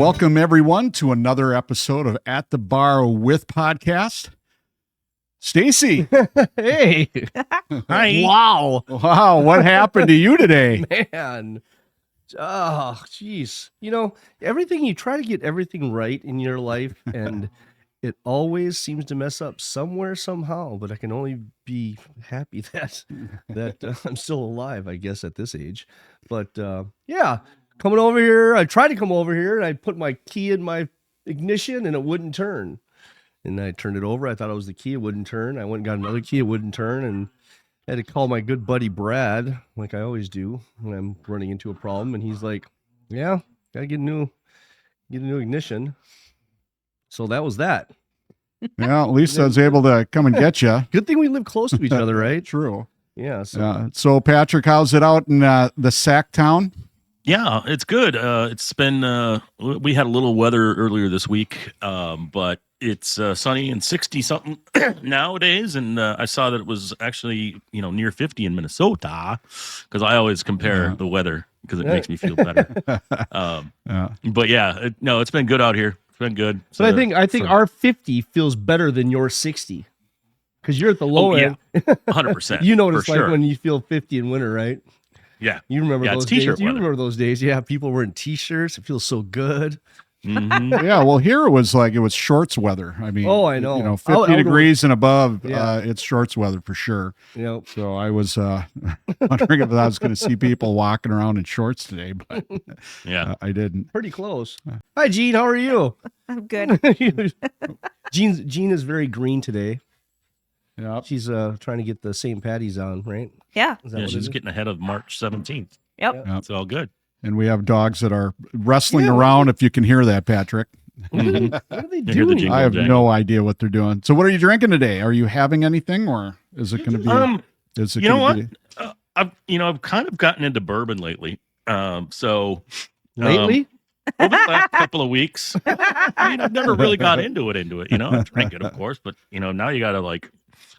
welcome everyone to another episode of At the Bar with Podcast. Stacy. Hey. Hi. Wow. Wow, what happened to you today? Man. Oh, jeez. You know, you try to get everything right in your life, and it always seems to mess up somewhere, somehow. But I can only be happy that I'm still alive, I guess, at this age. But yeah, coming over here, I tried to come over here, and I put my key in my ignition, and it wouldn't turn. And I turned it over. I thought it was the key. It wouldn't turn. I went and got another key. It wouldn't turn. And I had to call my good buddy Brad, like I always do when I'm running into a problem. And he's like, yeah, gotta get a new ignition. So that was that. Yeah, at least I was able to come and get you. Good thing we live close to each other, right? True. Yeah. So So Patrick, how's it out in the Sac Town? Yeah, it's good. It's been, we had a little weather earlier this week, but it's sunny and 60 something nowadays. And I saw that it was actually, near 50 in Minnesota, because I always compare the weather because it makes me feel better. But yeah, it's been good out here. It's been good. So I think our 50 feels better than your 60, because you're at the low end. 100%. You know what it's like sure. when you feel 50 in winter, right? Yeah. You remember those it's t-shirt days. You weather. remember those days. Yeah, people wearing t-shirts. It feels so good. Mhm. Yeah, well, here it was shorts weather. I mean, Oh, I know. 50 degrees and above, Yeah. it's shorts weather for sure. Yep. So I was wondering if I was going to see people walking around in shorts today, but Yeah. I didn't. Pretty close. Hi, Jean. How are you? I'm good. Jean is very green today. Yeah. She's trying to get the St. Patty's on, right? Yeah. Is that Yeah, what it she's is? getting ahead of March 17th. Yep. Yeah. It's all good. And we have dogs that are wrestling Yeah. around, if you can hear that, Patrick. What are they You hear the doing? jingle. I have jangle. no idea what they're doing. So what are you drinking today? Are you having anything, or is it going to be is it You know gonna what? be- I've kind of gotten into bourbon lately. Lately? Over the last couple of weeks, I've never really got into it. I drink it, of course, but now you got to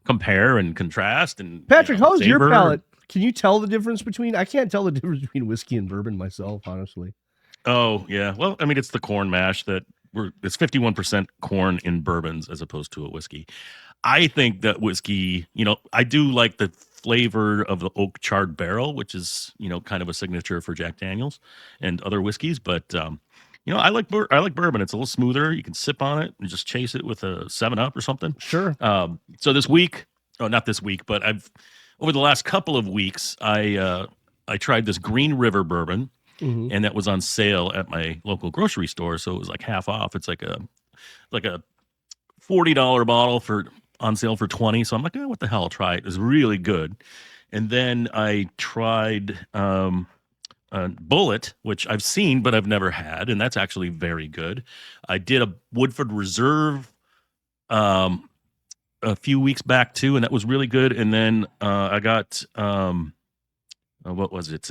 compare and contrast. And Patrick, how's your savor. palate? Can you tell the difference between? I can't tell the difference between whiskey and bourbon myself, honestly. Oh yeah, well, it's the corn mash it's 51% corn in bourbons as opposed to a whiskey. I think that whiskey, I do like the flavor of the oak charred barrel, which is kind of a signature for Jack Daniels and other whiskeys. But I like bourbon. It's a little smoother. You can sip on it and just chase it with a 7-Up or something. Sure. So this week, not this week, but over the last couple of weeks, I tried this Green River bourbon, Mhm. and that was on sale at my local grocery store. So it was like half off. It's like a $40 bottle on sale for $20. So I'm like, what the hell? I'll try it. It was really good. And then I tried Bullet, which I've seen, but I've never had. And that's actually very good. I did a Woodford Reserve a few weeks back too, and that was really good. And then I got, what was it?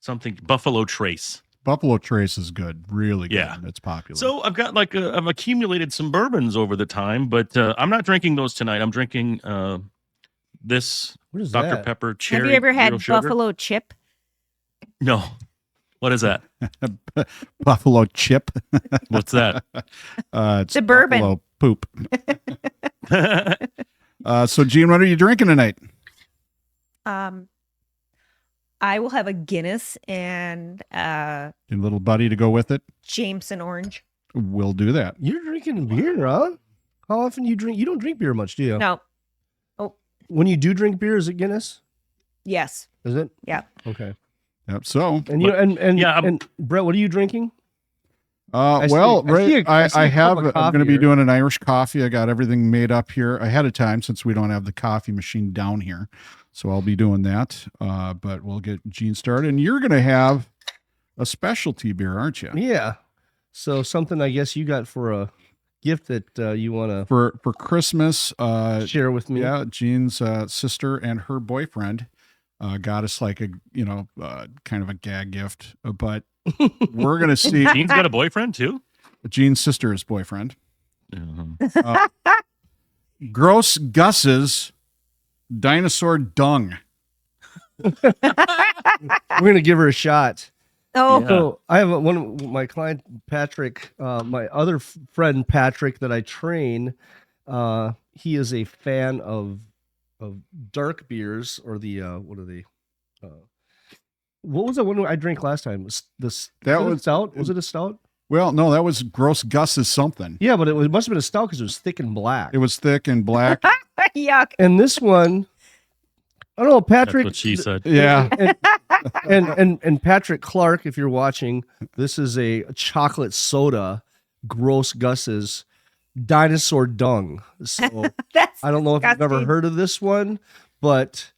Something Buffalo Trace. Buffalo Trace is good, really good. Yeah. It's popular. So I've got I've accumulated some bourbons over the time, but I'm not drinking those tonight. I'm drinking this What is Dr. that? Pepper Cherry. Have you ever had Zero Sugar. buffalo chip? No. What is that? Buffalo Chip. What's that? It's The bourbon. Buffalo poop. So Gene, what are you drinking tonight? I will have a Guinness and Your little buddy to go with it? Jameson orange. We'll do that. You're drinking beer, huh? How often do you drink? You don't drink beer much, do you? No. When you do drink beer, is it Guinness? Yes. Is it? Yeah. Okay. Yep. So, And you and Yeah, and Brett, what are you drinking? I see well, a- I see right. a- I see I a have. cup of I'm going to coffee be here. doing an Irish coffee. I got everything made up here ahead of time since we don't have the coffee machine down here. So I'll be doing that. But we'll get Gene started, and you're going to have a specialty beer, aren't you? Yeah. So something I guess you got for a gift that you want For Christmas. to share with me. Yeah, Jean's sister and her boyfriend got us like a kind of a gag gift. But we're going to see Gene's got a boyfriend too? Jean's sister's boyfriend. Uh-huh. Gross Gus's dinosaur dung. We're gonna give her a shot. Oh, Yeah. So I have one of my client, Patrick, my other friend, Patrick, that I train. He is a fan of dark beers, or the, what are they? What was the one I drank last time? That was it a was- stout. Was it a stout? Well, no, that was Gross Gus's something. Yeah, but it must have been a stout because it was thick and black. It was thick and black. yuck. And this one, I don't know, That's Patrick. what she said. Yeah. And Patrick Clark, if you're watching, this is a chocolate soda, Gross Gus's dinosaur dung. So That's I don't know if you've ever disgusting. heard of this one, but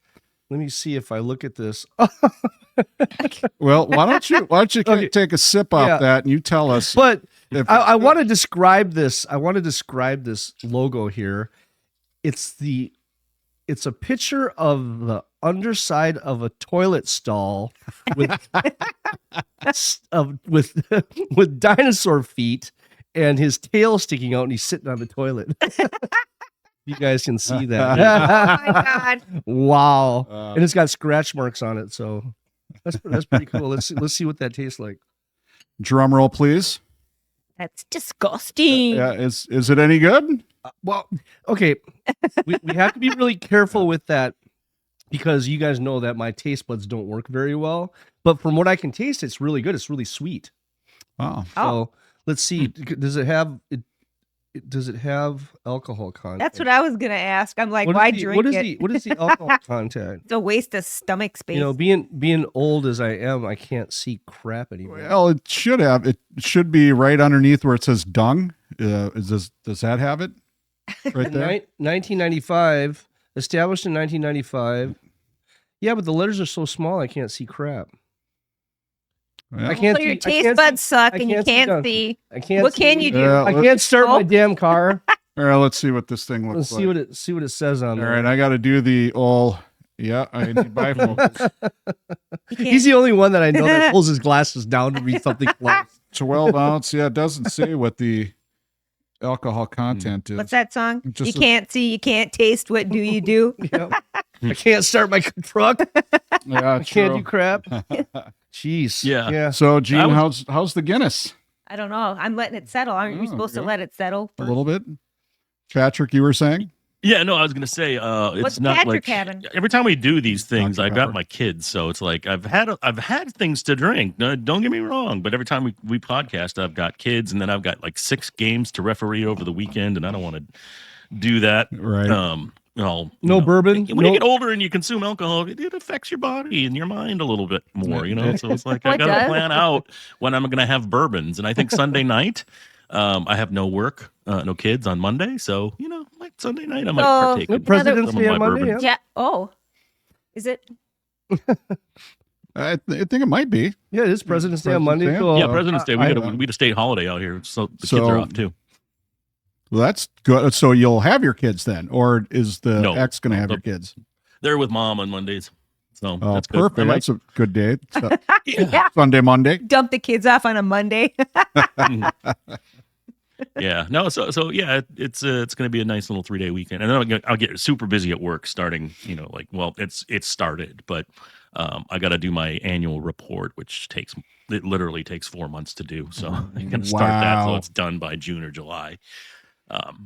let me see if I look at this. Well, why don't you Okay. take a sip off Yeah. that and you tell us But if I want to describe this. I want to describe this logo here. It's a picture of the underside of a toilet stall with with dinosaur feet and his tail sticking out, and he's sitting on the toilet. You guys can see Oh that. my God. Wow. Uh, And it's got scratch marks on it, so that's pretty cool. Let's see what that tastes like. drum roll, please. That's disgusting. Yeah, is it any good? Well, okay. We have to be really careful with that because you guys know that my taste buds don't work very well. But from what I can taste, it's really good. It's really sweet. Oh, So let's see. Does it have does it have alcohol content? That's what I was gonna ask. I'm like, What is why the- drink what is it? what is the alcohol content? It's a waste of stomach space. You know, being old as I am, I can't see crap anymore. well, it should be right underneath where it says dung. Does that have it right there? 1995, established in 1995. Yeah, but the letters are so small I can't see crap. Well, I can't so your see- I taste can't buds suck I and you can't see can't dung. see. I can't. What see can you do? Yeah, I can't start my Oh. damn car. all right, let's see what this thing looks Let's like. see what it says on All there. right, I got to do the all. Yeah, I need bifocals. You can't- He's the only one that I know that pulls his glasses down to read something close. 12 ounce. Yeah, it doesn't say what the alcohol content is. What's that song? Just You a- can't see, you can't taste. What do you do? Yep. I can't start my truck. Yeah, I can't true. do crap. Jeez. Yeah. Yeah. So, Gene, I was- how's the Guinness? I don't know. I'm letting it settle. Aren't you Oh, supposed to yeah. let it settle? A first? little bit. Patrick, you were saying? Yeah, no, I was gonna say What's it's not Patrick like having? every time we do these things, Dr. I got Pepper. my kids, so it's like I've had things to drink. No, don't get me wrong, but every time we podcast, I've got kids, and then I've got like 6 games to referee over the weekend, and I don't want to do that. Right. Well, No bourbon, When no- you get older and you consume alcohol, it affects your body and your mind a little bit more, you know. So it's like Well, I it got to does. plan out when I'm going to have bourbons, and I think Sunday night. I have no work, no kids on Monday, so like Sunday night I might So- partake in President's some of Day my on Monday. bourbon. Yeah. Yeah. Oh, is it? I think it might be. Yeah, it is President's Day on President's Monday. Day? So Yeah, President's Day. We I- got a state holiday out here, so the kids So- are off too. Well, that's good. So you'll have your kids then, or is the No. ex going to have The- your kids? They're with mom on Mondays, so Oh, that's good. perfect. I might- That's a good day. So- Yeah. Sunday, Monday. Dump the kids off on a Monday. yeah, no, so yeah, it's going to be a nice little 3-day weekend, and then I'll get super busy at work starting. It's started, but I got to do my annual report, which literally takes 4 months to do. So I'm going to start that so Wow. it's done by June or July.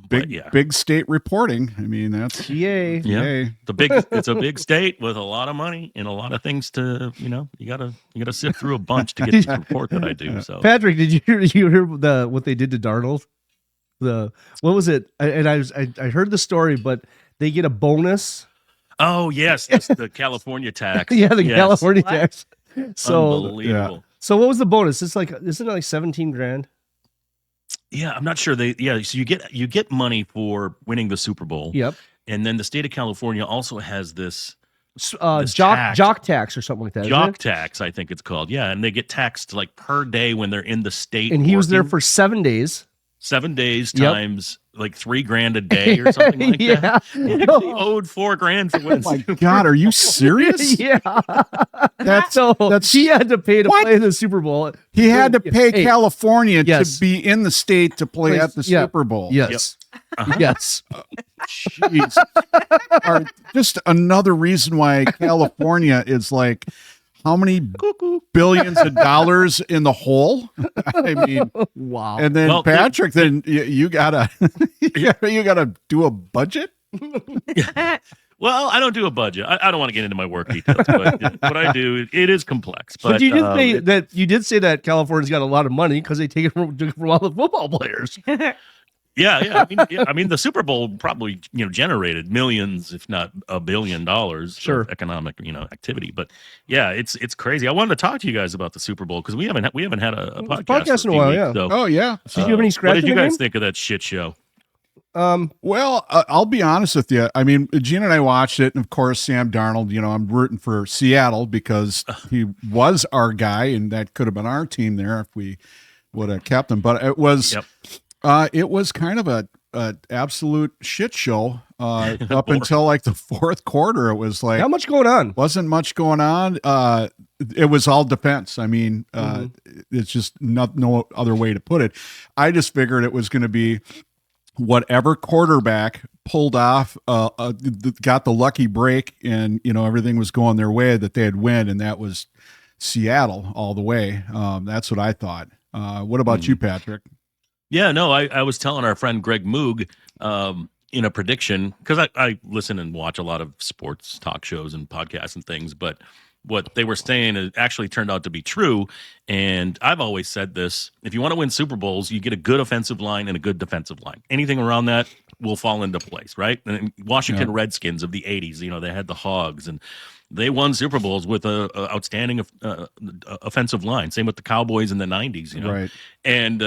But yeah, Big state reporting. I mean, that's Yay. Yeah. yay. it's a big state with a lot of money and a lot of things to, you gotta sift through a bunch to get this report that I do. So Patrick, did you hear what they did to Darnold? What was it? I heard the story, but they get a bonus. oh yes, that's the California tax. Yeah, the Yes. California What? tax. So Unbelievable. so what was the bonus? Isn't it like 17 grand? Yeah, I'm not sure so you get money for winning the Super Bowl. Yep. And then the state of California also has this This tax. Jock tax or something like that. isn't jock it? tax, I think it's called. Yeah, and they get taxed like per day when they're in the state. And he was there working. for 7 days. 7 days Yep. times like $3,000 a day or something like that. He actually owed $4,000 for Oh winning. my God, are you serious? Yeah. That's That's he had to pay to What? play in the Super Bowl. he had to pay Hey, California yes. to be in the state to play Please, at the yeah. Super Bowl. Yes. Uh-huh. Yes. Jeez. Just another reason why California is like how many billions of dollars in the hole? I mean, Wow. and then Well, Patrick, then you gotta you gotta do a budget. Well, I don't do a budget. I don't want to get into my work details, but what I do, it is complex. But you did say that California's got a lot of money because they take it from all the football players. Yeah. I mean, the Super Bowl probably generated millions, if not $1 billion, of economic activity. But yeah, it's crazy. I wanted to talk to you guys about the Super Bowl because we haven't had a podcast in a while. Yeah. So, Oh yeah. Did you have any scratch? What did you in the guys game? think of that shit show? Well, I'll be honest with you. I mean, Gina and I watched it, and of course, Sam Darnold. I'm rooting for Seattle because he was our guy, and that could have been our team there if we would have kept him. But it was, it was kind of a absolute shit show up until like the fourth quarter. It was like Not much going on. wasn't much going on. It was all defense. I mean, it's just no other way to put it. I just figured it was going to be whatever quarterback pulled off, got the lucky break, and everything was going their way, that they'd win, and that was Seattle all the way. That's what I thought. What about you, Patrick? Yeah, no, I was telling our friend Greg Moog in a prediction, because I listen and watch a lot of sports talk shows and podcasts and things, but what they were saying it actually turned out to be true. And I've always said this: if you want to win Super Bowls, you get a good offensive line and a good defensive line. Anything around that will fall into place, right? And Washington Redskins of the 80s, they had the Hogs, and they won Super Bowls with a outstanding offensive line. Same with the Cowboys in the 90s, Right. And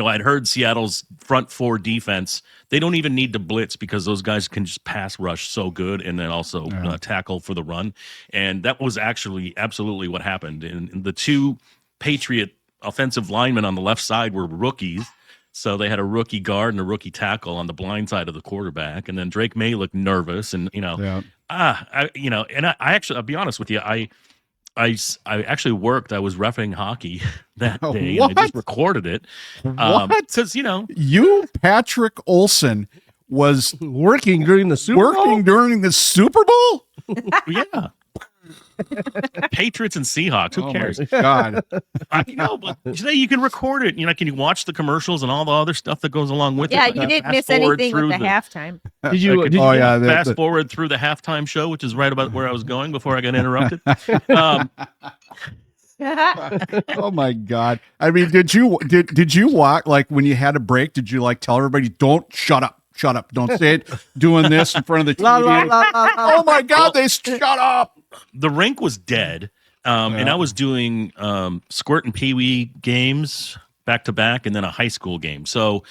I'd heard Seattle's front four defense, they don't even need to blitz because those guys can just pass rush so good and then also tackle for the run. And that was actually absolutely what happened. And the two Patriot offensive linemen on the left side were rookies. So they had a rookie guard and a rookie tackle on the blind side of the quarterback. And then Drake May looked nervous and, I'll be honest with you, I actually worked. I was reffing hockey that day, and I just recorded it. Because you, Patrick Olson, was Working during the Super Bowl? during the Super Bowl. yeah. Patriots and Seahawks. Who cares? My God. But today you can record it. Can you watch the commercials and all the other stuff that goes along with it? Yeah, you didn't miss anything with the halftime. Did you fast forward through the halftime show, which is right about where I was going before I got interrupted? Oh my God. I mean, did you walk, like when you had a break, did you like tell everybody, don't shut up? Don't say it doing this in front of the TV. Oh my God, they shut up. The rink was dead. And I was doing squirt and pee-wee games back to back and then a high school game. So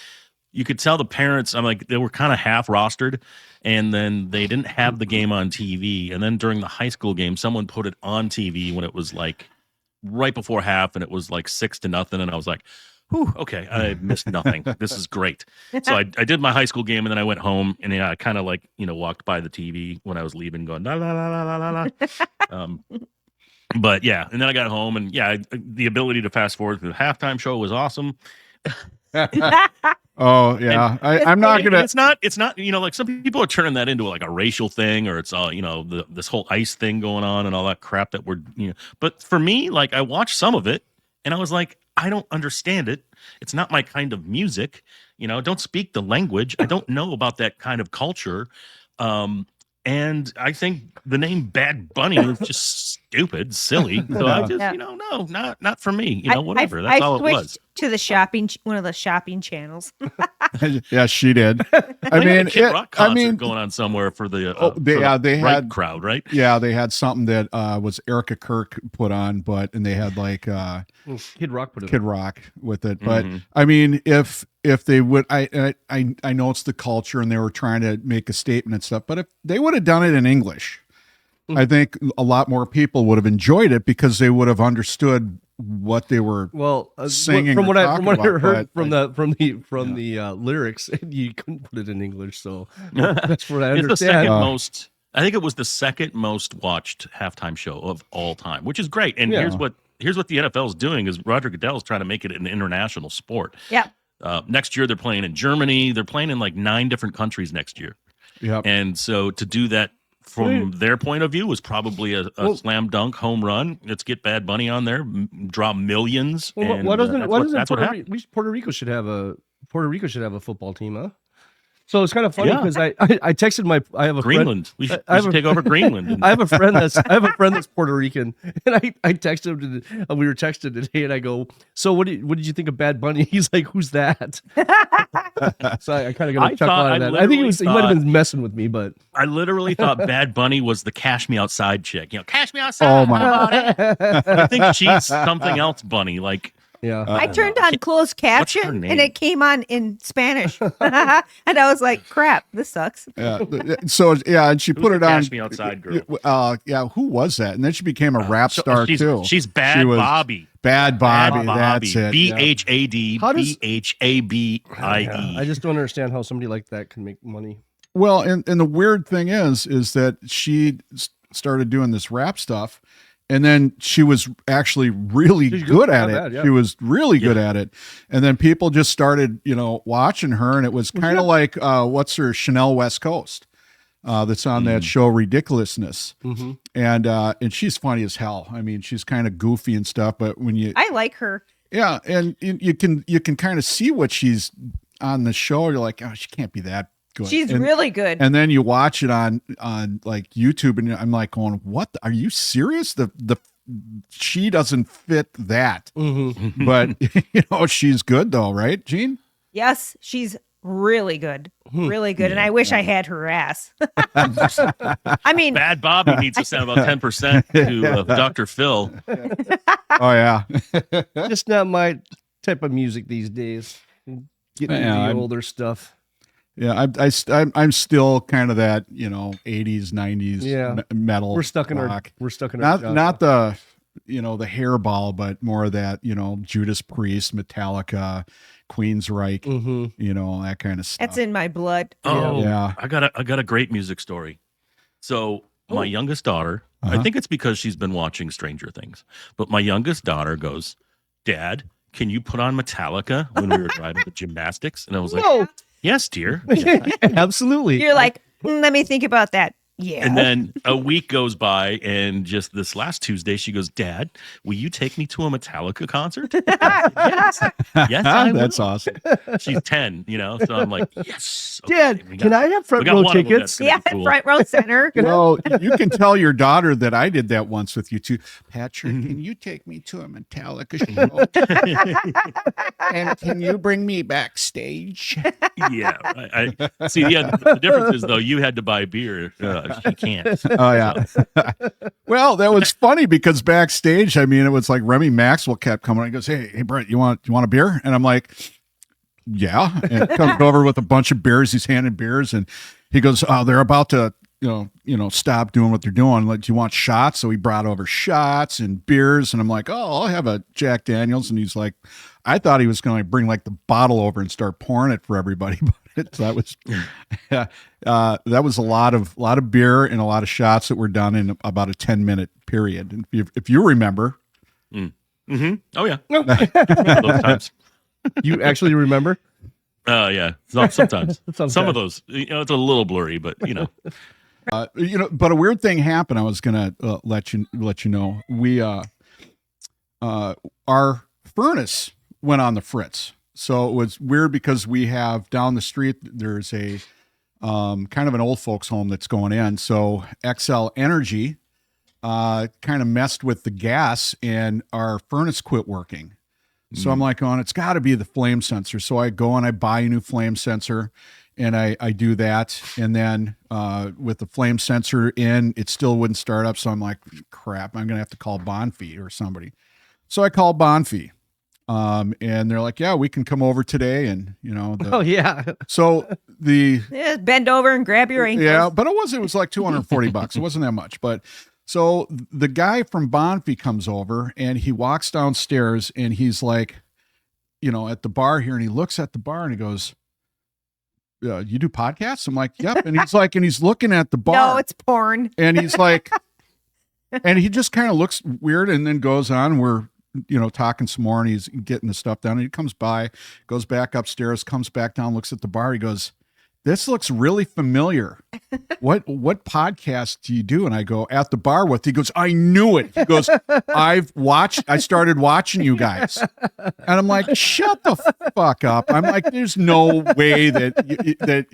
you could tell the parents, they were kind of half rostered, and then they didn't have the game on TV. And then during the high school game, someone put it on TV when it was like right before half, and it was like 6-0. And I was like, whew, okay, I missed nothing. This is great. So I did my high school game, and then I went home, and I kind of walked by the TV when I was leaving going, la, la, la, la, la, la. But yeah, and then I got home, and the ability to fast forward through the halftime show was awesome. Oh yeah, I'm not gonna. It's not. Like some people are turning that into like a racial thing, or it's all this whole ICE thing going on and all that crap that we're. But for me, like I watched some of it, and I was like, I don't understand it. It's not my kind of music. Don't speak the language. I don't know about that kind of culture. And I think the name Bad Bunny is just stupid, silly. So I just, no, not for me. Whatever. That's all it was. To one of the shopping channels. Yeah, she did. I mean, Kid Rock concert going on somewhere for the they had crowd, right? Yeah, they had something that was Erica Kirk put on, and they had like Kid Rock put it. Kid Rock with it. But I mean, if they would, I know it's the culture, and they were trying to make a statement and stuff. But if they would have done it in English, I think a lot more people would have enjoyed it because they would have understood what they were singing. From what I heard from the lyrics, you couldn't put it in English, so that's what I understand. It's the second most. I think it was the second most watched halftime show of all time, which is great. And here's what the NFL is doing: is Roger Goodell is trying to make it an international sport. Yeah. Next year they're playing in Germany. They're playing in like 9 different countries next year. Yeah. And so to do that from their point of view, was probably a slam dunk home run. Let's get Bad Bunny on there, draw millions. Well, and what doesn't that's what happened. Puerto Rico should have a football team, huh? So it's kind of funny Yeah. because I texted I have a Greenland. Friend, we should take over Greenland. I have a friend that's Puerto Rican, and I texted him we were texting today, and I go, so what did you think of Bad Bunny? He's like, who's that? So I kind of got a chuckle out of that. I think he might have been messing with me, but I literally thought Bad Bunny was the Cash Me Outside chick. Cash Me Outside. Oh, my. How about it? I think she's something else, Bunny. Like, yeah. I turned on closed What's her caption name? and it came on in Spanish. And I was like, crap, this sucks. Yeah. So yeah, and she who's put the it on. Cash Me Outside girl? Yeah, who was that? And then she became a rap star too. She's Bad She was Bobby. Bad Bobby. That's it. BHAD How does- BHABIE. I just don't understand how somebody like that can make money. Well, and the weird thing is that she started doing this rap stuff, and then she was actually really She's good at not it. bad, yeah. She was really good at it, and then people just started, watching her, and it was kind of like what's her Chanel West Coast, that's on that show Ridiculousness, Mm-hmm. and she's funny as hell. I mean, she's kind of goofy and stuff, but when you I like her. yeah, and you can kind of see what she's on the show. You're like, oh, she can't be that good. She's And- really good. and then you watch it on like YouTube, and I'm like going, "What? Are you serious? The she doesn't fit that." Mm-hmm. But she's good though, right, Gene? Yes, she's really good. Really good. And I wish I had her ass. I mean, Bad Bobby needs to send about 10% to Dr. Phil. Oh yeah, Just not my type of music these days. Getting into Yeah, the I'm- older stuff. yeah. I'm still kind of that 80s, 90s Yeah. metal. We're stuck in rock. our not genre. not the the hairball, but more of that Judas Priest, Metallica, Queensryche, Mm-hmm. that kind of stuff. that's in my blood. Oh, Yeah. I got a great music story. So my youngest daughter, Uh-huh. I think it's because she's been watching Stranger Things, but my youngest daughter goes, "Dad, can you put on Metallica when we were driving to gymnastics?" And I was like, No, "Yes, dear." Yes, absolutely. You're like, let me think about that. Yeah. And then a week goes by, and just this last Tuesday, she goes, "Dad, will you take me to a Metallica concert?" Yes, I That's will. awesome. She's 10, so I'm like, yes. okay, Dad, we can got- I have front we got row one of them tickets? that's gonna Yeah, be cool. front row center. Well, you can tell your daughter that I did that once with you too. Patrick, can you take me to a Metallica show? And can you bring me backstage? Yeah, I see. Yeah, the difference is though, you had to buy beer. She can't. Oh yeah. Well, that was funny because backstage, I mean, it was like Remy Maxwell kept coming. He goes, "Hey, Brent, you want a beer?" And I'm like, "Yeah." And comes over with a bunch of beers. He's handing beers, and he goes, "Oh, they're about to, stop doing what they're doing. Like, do you want shots?" So he brought over shots and beers, and I'm like, "Oh, I'll have a Jack Daniels." And he's like, I thought he was going to bring like the bottle over and start pouring it for everybody, but that was, that was a lot of beer and a lot of shots that were done in about a 10-minute period. And if you remember, Mm-hmm. Oh yeah, those times. You actually remember? Yeah, sometimes. Sometimes. Some of those, it's a little blurry, but but a weird thing happened. I was going to let you know. We our furnace went on the fritz. So it was weird because we have down the street, there's a kind of an old folks home that's going in. So XL Energy kind of messed with the gas and our furnace quit working. So I'm like, it's got to be the flame sensor. So I go and I buy a new flame sensor, and I do that. And then with the flame sensor in, it still wouldn't start up. So I'm like, crap, I'm going to have to call Bonfee or somebody. So I called Bonfee. And they're like, yeah, we can come over today. And, Oh yeah. so the, Yeah, bend over and grab your ankles. yeah, but it was like $240. It wasn't that much, but so the guy from Bonfee comes over and he walks downstairs and he's like, at the bar here, and he looks at the bar and he goes, you do podcasts? I'm like, yep. And he's like, and he's looking at the bar. No, it's porn. And he's like, and he just kind of looks weird and then goes on. We're, talking some more, and he's getting the stuff done. And he comes by, goes back upstairs, comes back down, looks at the bar. He goes, "This looks really familiar." what podcast do you do? And I go, At the Bar With. He goes, I knew it. He goes, I started watching you guys. And I'm like, shut the fuck up. I'm like, there's no way that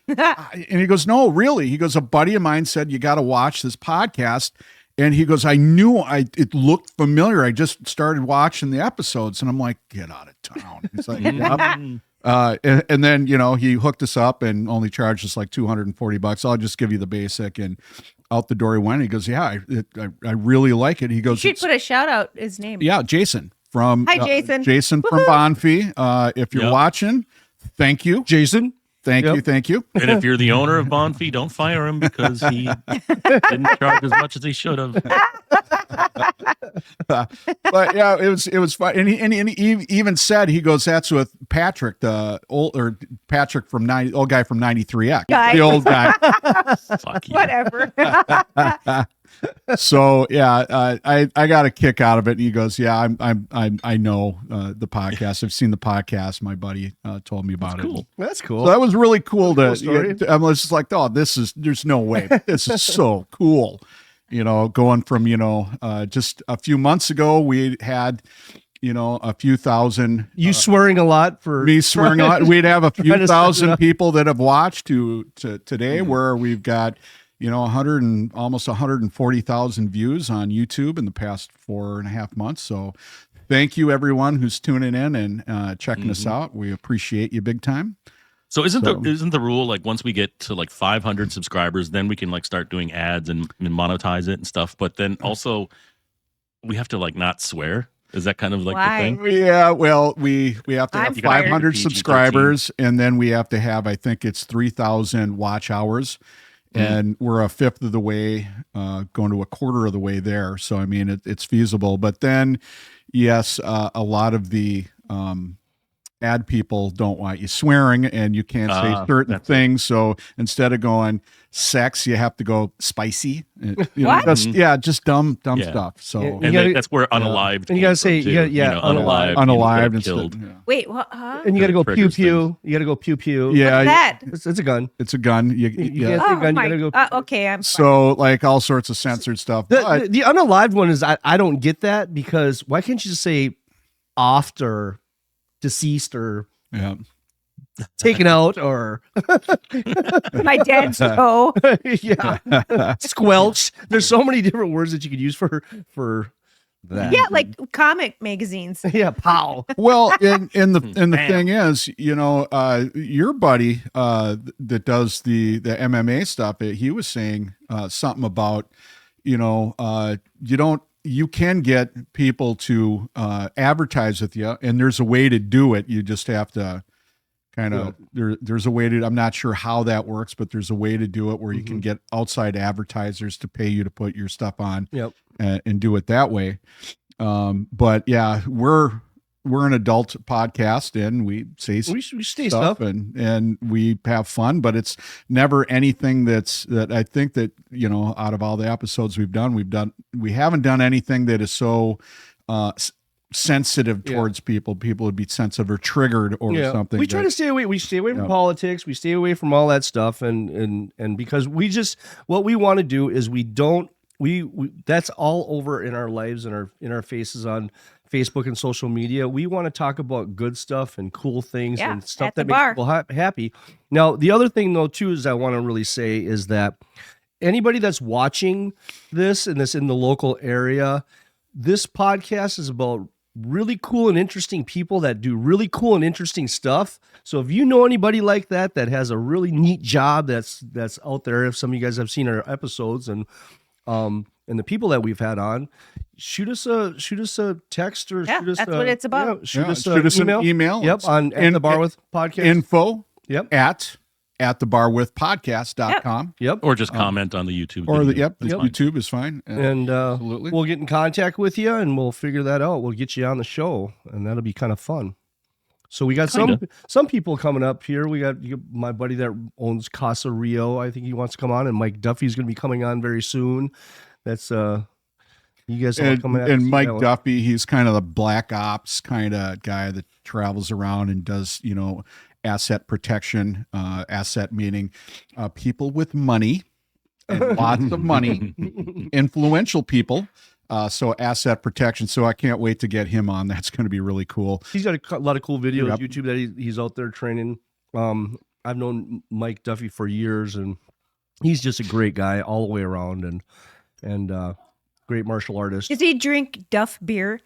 and he goes, no, really. He goes, a buddy of mine said, you got to watch this podcast. And he goes, I knew it looked familiar. I just started watching the episodes. And I'm like, get out of town. He's like, yep. And then, he hooked us up and only charged us like $240. I'll just give you the basic. And out the door he went. He goes, yeah, I really like it. He goes, you should put a shout out his name. Yeah, Jason from Hi, Jason. Jason from Bonfie. If you're watching, thank you, Jason. Thank you. And if you're the owner of Bonfie, don't fire him because he didn't charge as much as he should have. But yeah, it was fun. And he even said, he goes, that's with Patrick, the Patrick from old guy from 93X, the old guy. Fuck you. Whatever. So yeah, I got a kick out of it. And he goes, yeah, I know the podcast. I've seen the podcast. My buddy told me about it. That's cool. So that was really cool. Story. I was just like, oh, there's no way. This is so cool. Going from, just a few months ago, we had, a few thousand. You swearing a lot for me swearing a lot. We'd have a few thousand people that have watched to today, where we've got, 100 and almost 140,000 views on YouTube in the past 4.5 months. So thank you everyone who's tuning in and checking us out. We appreciate you big time. So isn't the rule like once we get to like 500 subscribers, then we can like start doing ads and monetize it and stuff. But then also we have to like not swear. Is that kind of like the thing? Yeah. Well, we have to have 500 PG-13. subscribers, and then we have to have, I think it's 3,000 watch hours. And we're a fifth of the way, going to a quarter of the way there. So, I mean, it's feasible. But then, yes, a lot of the ad people don't want you swearing, and you can't say certain things. So instead of going sex, you have to go spicy. What? Just dumb stuff. So and that's where unalived. And you gotta say, unalived and killed. Wait, what? Huh? And you gotta go pew pew. You gotta go pew pew. Yeah, that? It's a gun. It's a gun. You can't say Oh, gun. my, You gotta go. okay, I'm so like all sorts of censored stuff. The unalived one is I don't get that, because why can't you just say oft or deceased or taken out or my dad's toe. Squelch. There's so many different words that you could use for that. Yeah, like comic magazines. Yeah, pow. Well, and the thing is, your buddy that does the MMA stuff, he was saying something about, you can get people to advertise with you, and there's a way to do it. You just have to kind of there's a way to. I'm not sure how that works, but there's a way to do it where you can get outside advertisers to pay you to put your stuff on, and do it that way. But yeah, we're an adult podcast, and we say we say stuff and we have fun, but it's never anything that I think that, out of all the episodes we haven't done anything that is so sensitive towards people would be sensitive or triggered or something. We try to stay away. We stay away from politics. We stay away from all that stuff. And because what we want to do is we that's all over in our lives and in our faces on Facebook and social media. We want to talk about good stuff and cool things and stuff that makes people happy. Now, the other thing though, too, is I want to really say is that anybody that's watching this in the local area, this podcast is about really cool and interesting people that do really cool and interesting stuff. So if you know anybody like that has a really neat job that's out there, if some of you guys have seen our episodes and the people that we've had on, shoot us a text or shoot us that's what it's about. Shoot us an email. Yep, on At the Bar With Podcast. Info. Yep. At thebarwithpodcast.com. Yep. Or just comment on the YouTube. Or video. YouTube is fine. And absolutely. We'll get in contact with you and we'll figure that out. We'll get you on the show, and that'll be kind of fun. So we got some people coming up here. We got my buddy that owns Casa Rio. I think he wants to come on, and Mike Duffy's going to be coming on very soon. That's you guys all coming out. And Mike Duffy, he's kind of the black ops kind of guy that travels around and does, asset protection. Asset meaning people with money and lots of money, influential people. So asset protection. So I can't wait to get him on. That's going to be really cool. He's got a lot of cool videos, Yep. YouTube, that he's out there training. I've known Mike Duffy for years, and he's just a great guy all the way around, and great martial artist. Does he drink Duff beer?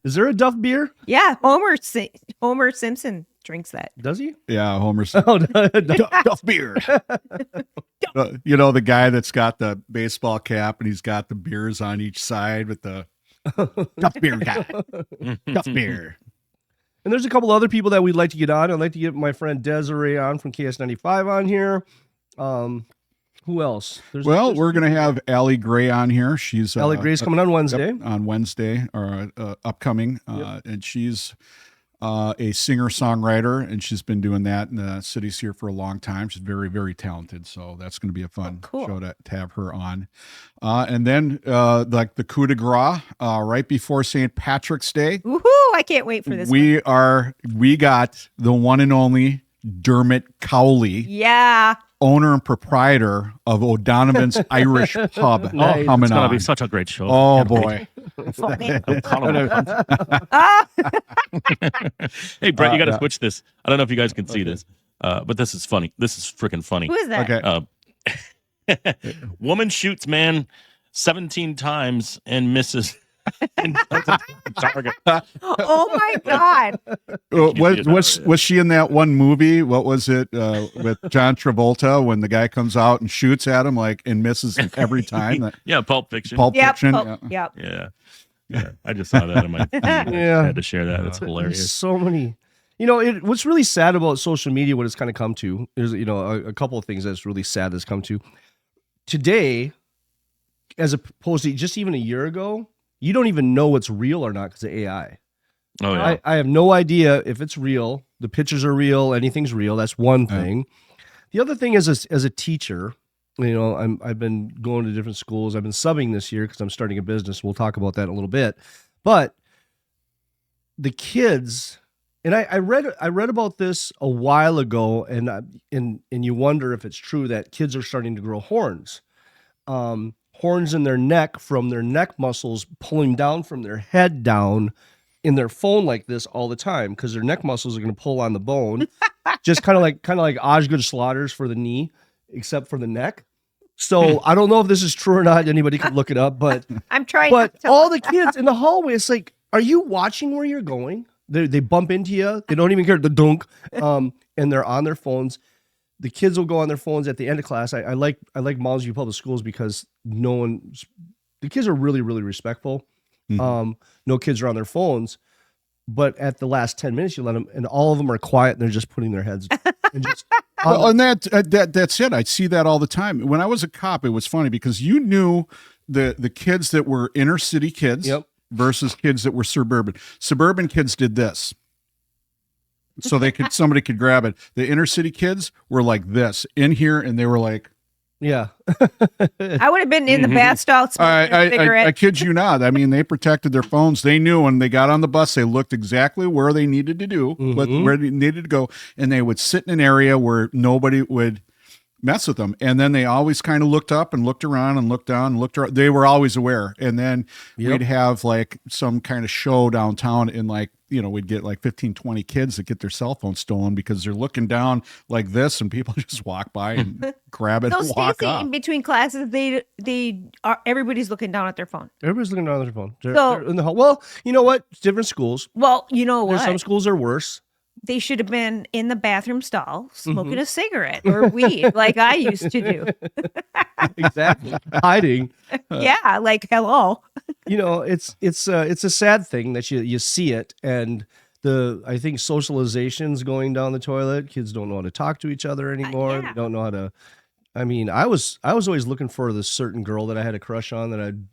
Is there a Duff beer? Yeah, Homer Simpson drinks that. Does he? Yeah, Homer. Oh, Duff beer. You know, the guy that's got the baseball cap and he's got the beers on each side with the Duff beer guy. Duff beer. And there's a couple other people that we'd like to get on. I'd like to get my friend Desiree on from KS95 on here. Who else? Well, we're going to have Allie Gray on here. She's Allie Gray's coming on Wednesday. Yep, on Wednesday, or upcoming. And she's a singer-songwriter, and she's been doing that in the cities here for a long time. She's very, very talented. So that's going to be a fun show to have her on. And then like the coup de grace, right before St. Patrick's Day. Woohoo! I can't wait for this. We got the one and only Dermot Cowley. Yeah. Owner and proprietor of O'Donovan's Irish Pub. Nice. Coming It's going to on. be such a great show. Oh, Can't boy. Hey, Brett, you got to switch this. I don't know if you guys can see this, but this is funny. This is freaking funny. Who is that? Okay. Woman shoots man 17 times and misses. Target. Oh my God. Was she in that one movie? What was it with John Travolta when the guy comes out and shoots at him and misses every time? Yeah, Pulp Fiction. Pulp Fiction. Yep. Yeah. I just saw that in my feed. I had to share that. It's There's hilarious. so many. You know, what's really sad about social media, what it's kind of come to, is, you know, a couple of things that's really sad that's come to. Today, as opposed to just even a year ago, you don't even know what's real or not because of AI. Oh, yeah. I have no idea if it's real. The pictures are real. Anything's real. That's one thing. The other thing is, as a teacher, you know, I've been going to different schools. I've been subbing this year because I'm starting a business. We'll talk about that in a little bit. But the kids, and I read about this a while ago, and you wonder if it's true that kids are starting to grow horns. Horns in their neck from their neck muscles pulling down from their head down in their phone like this all the time because their neck muscles are going to pull on the bone, just kind of like Osgood Slaughters for the knee, except for the neck. So I don't know if this is true or not. Anybody could look it up, but I'm trying. But all the kids in the hallway, it's like, are you watching where you're going? They bump into you. They don't even care, the dunk, and they're on their phones. The kids will go on their phones at the end of class. I like Mounds View Public Schools because the kids are really, really respectful. Mm-hmm. No kids are on their phones, but at the last 10 minutes, you let them, and all of them are quiet and they're just putting their heads. And just, and that's it. I see that all the time. When I was a cop, it was funny because you knew the kids that were inner city kids versus kids that were suburban. Suburban kids did this. So somebody could grab it. The inner city kids were like this in here, and they were like, yeah. I would have been in the bath stall smoking a cigarette. I kid you not. I mean, they protected their phones. They knew when they got on the bus, they looked exactly where they needed to do, where they needed to go, and they would sit in an area where nobody would mess with them. And then they always kind of looked up and looked around and looked down and looked around. They were always aware. And then we'd have like some kind of show downtown, and we'd get like 15, 20 kids that get their cell phones stolen because they're looking down like this, and people just walk by and grab it and walk Stacy, up. in between classes, everybody's looking down at their phone. Everybody's looking down at their phone. They're in the hall. Well, you know what? Different schools. Well, you know what? Some schools are worse. They should have been in the bathroom stall smoking a cigarette or weed like I used to do. Exactly. Hiding. Yeah, like hello. You know, it's a sad thing that you see it, and I think socialization's going down the toilet. Kids don't know how to talk to each other anymore. Yeah. They don't know how to. I mean, I was always looking for this certain girl that I had a crush on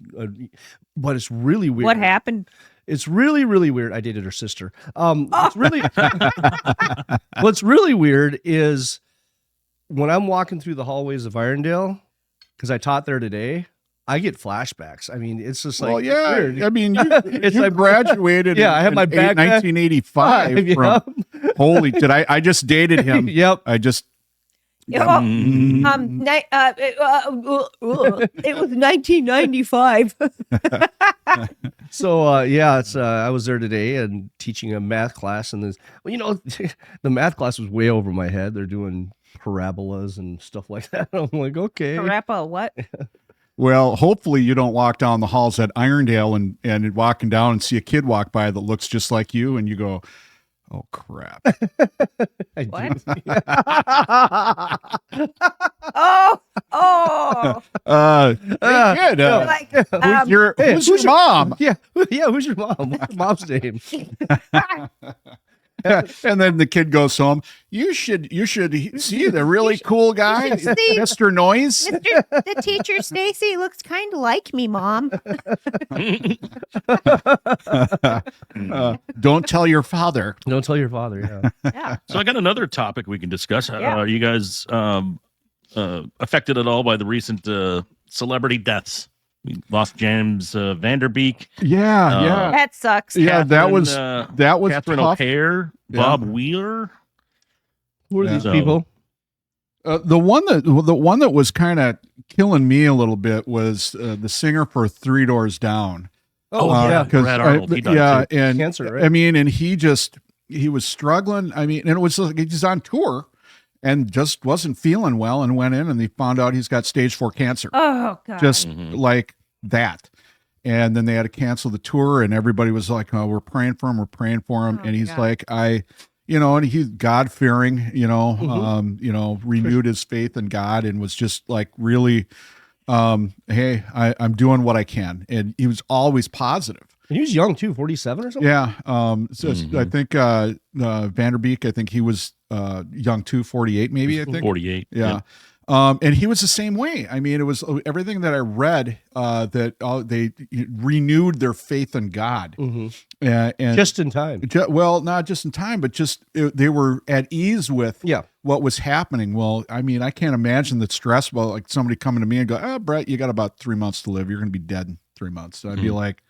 but it's really weird. What happened? It's really, really weird. I dated her sister. It's really what's really weird is when I'm walking through the hallways of Irondale, because I taught there today, I get flashbacks. I mean, it's just like, Well, it's yeah. weird. I mean, It's you like- graduated. Yeah, I have my backpack. 1985. Yep. From, holy, I just dated him. Yep. I just. Oh, it was 1995. So yeah, it's I was there today and teaching a math class, and the math class was way over my head. They're doing parabolas and stuff like that. I'm like, okay. Parappa, what? Well, hopefully you don't walk down the halls at Irondale and walking down and see a kid walk by that looks just like you, and you go, "Oh crap!" I What? do. Oh. Hey, kid, Like, who's your mom? Yeah, who's your mom? What's your mom's name? And then the kid goes home. You should see the really cool guy, should see- Mr. Noise. the teacher, Stacy, looks kind of like me, Mom. Don't tell your father. Don't tell your father. Yeah. Yeah. So I got another topic we can discuss. Yeah. Are you guys affected at all by the recent celebrity deaths? We lost James Vanderbeek. Yeah. That sucks. Yeah, that was Catherine tough. O'Hare, Yeah. Bob Wheeler. Who are Yeah. these So- people? The one that was kind of killing me a little bit was the singer for Three Doors Down. Oh, yeah. 'cause Brad Arnold, he died yeah, too. and Cancer, right? I mean, and he was struggling. I mean, and it was like he's on tour and just wasn't feeling well, and went in and they found out he's got stage 4 cancer. Oh, God. Just Mhm. like that. And then they had to cancel the tour, and everybody was like, "Oh, we're praying for him. We're praying for him." Oh, and he's God. like, and he's God fearing, Mhm. renewed his faith in God, and was just like really, hey, I'm doing what I can. And he was always positive. And he was young too, 47 or something. Yeah. So Mhm. I think Vanderbeek, I think he was young too, 48 maybe, I think. 48. Yeah. And he was the same way. I mean, it was everything that I read that they renewed their faith in God. Mhm. And Just in time. well, not just in time, but just they were at ease with Yeah. what was happening. Well, I mean, I can't imagine the stress. Well, like somebody coming to me and go, "Oh, Brett, you got about 3 months to live. You're going to be dead in 3 months." So I'd be like,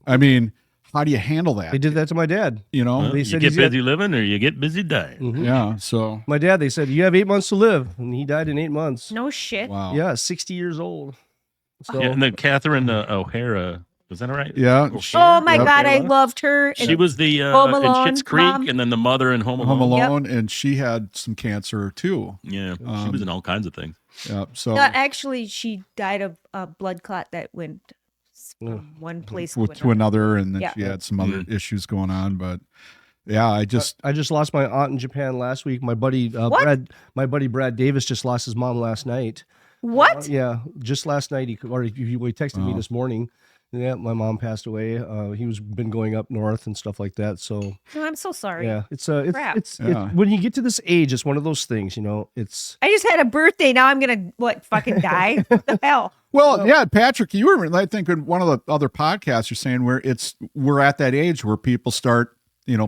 I mean, how do you handle that? They did that to my dad. You know? Well, They you said get he's got- busy living or you get busy dying. Mhm. Yeah. So My dad, they said, you have 8 months to live. And he died in 8 months. No shit. wow. Yeah, 60 years old. So, Yeah, and then Catherine O'Hara, was that all right? Yeah. Oh, my Yep. God. I loved her. She was the Home in Alone Schitt's Creek, mom. and then the mother in Home Alone. Home Alone, and she had some cancer too. Yeah, she Um, was in all kinds of things. Yeah. So Actually, she died of a blood clot that went from one place to another, and then Yeah. she had some other issues going on. But yeah, I just I just lost my aunt in Japan last week. My buddy Brad Davis just lost his mom last night. What? Yeah, just last night. He texted me Oh. this morning. Yeah, my mom passed away. He was been going up north and stuff like that. So Oh, I'm so sorry. yeah, it's Crap. Yeah. when you get to this age, it's one of those things. It's I just had a birthday. Now I'm going to, fucking die? What the hell? well, yeah, Patrick, you were, I think, in one of the other podcasts, you're saying we're at that age where people start,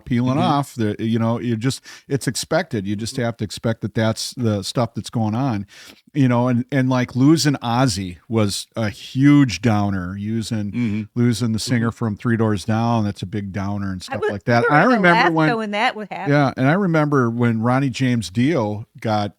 peeling off. It's expected. You just have to expect that that's the stuff that's going on, and like losing Ozzy was a huge downer. Losing the singer from Three Doors Down, that's a big downer and stuff like that. We were I in remember Alaska when that would happen. yeah, and I remember when Ronnie James Dio got,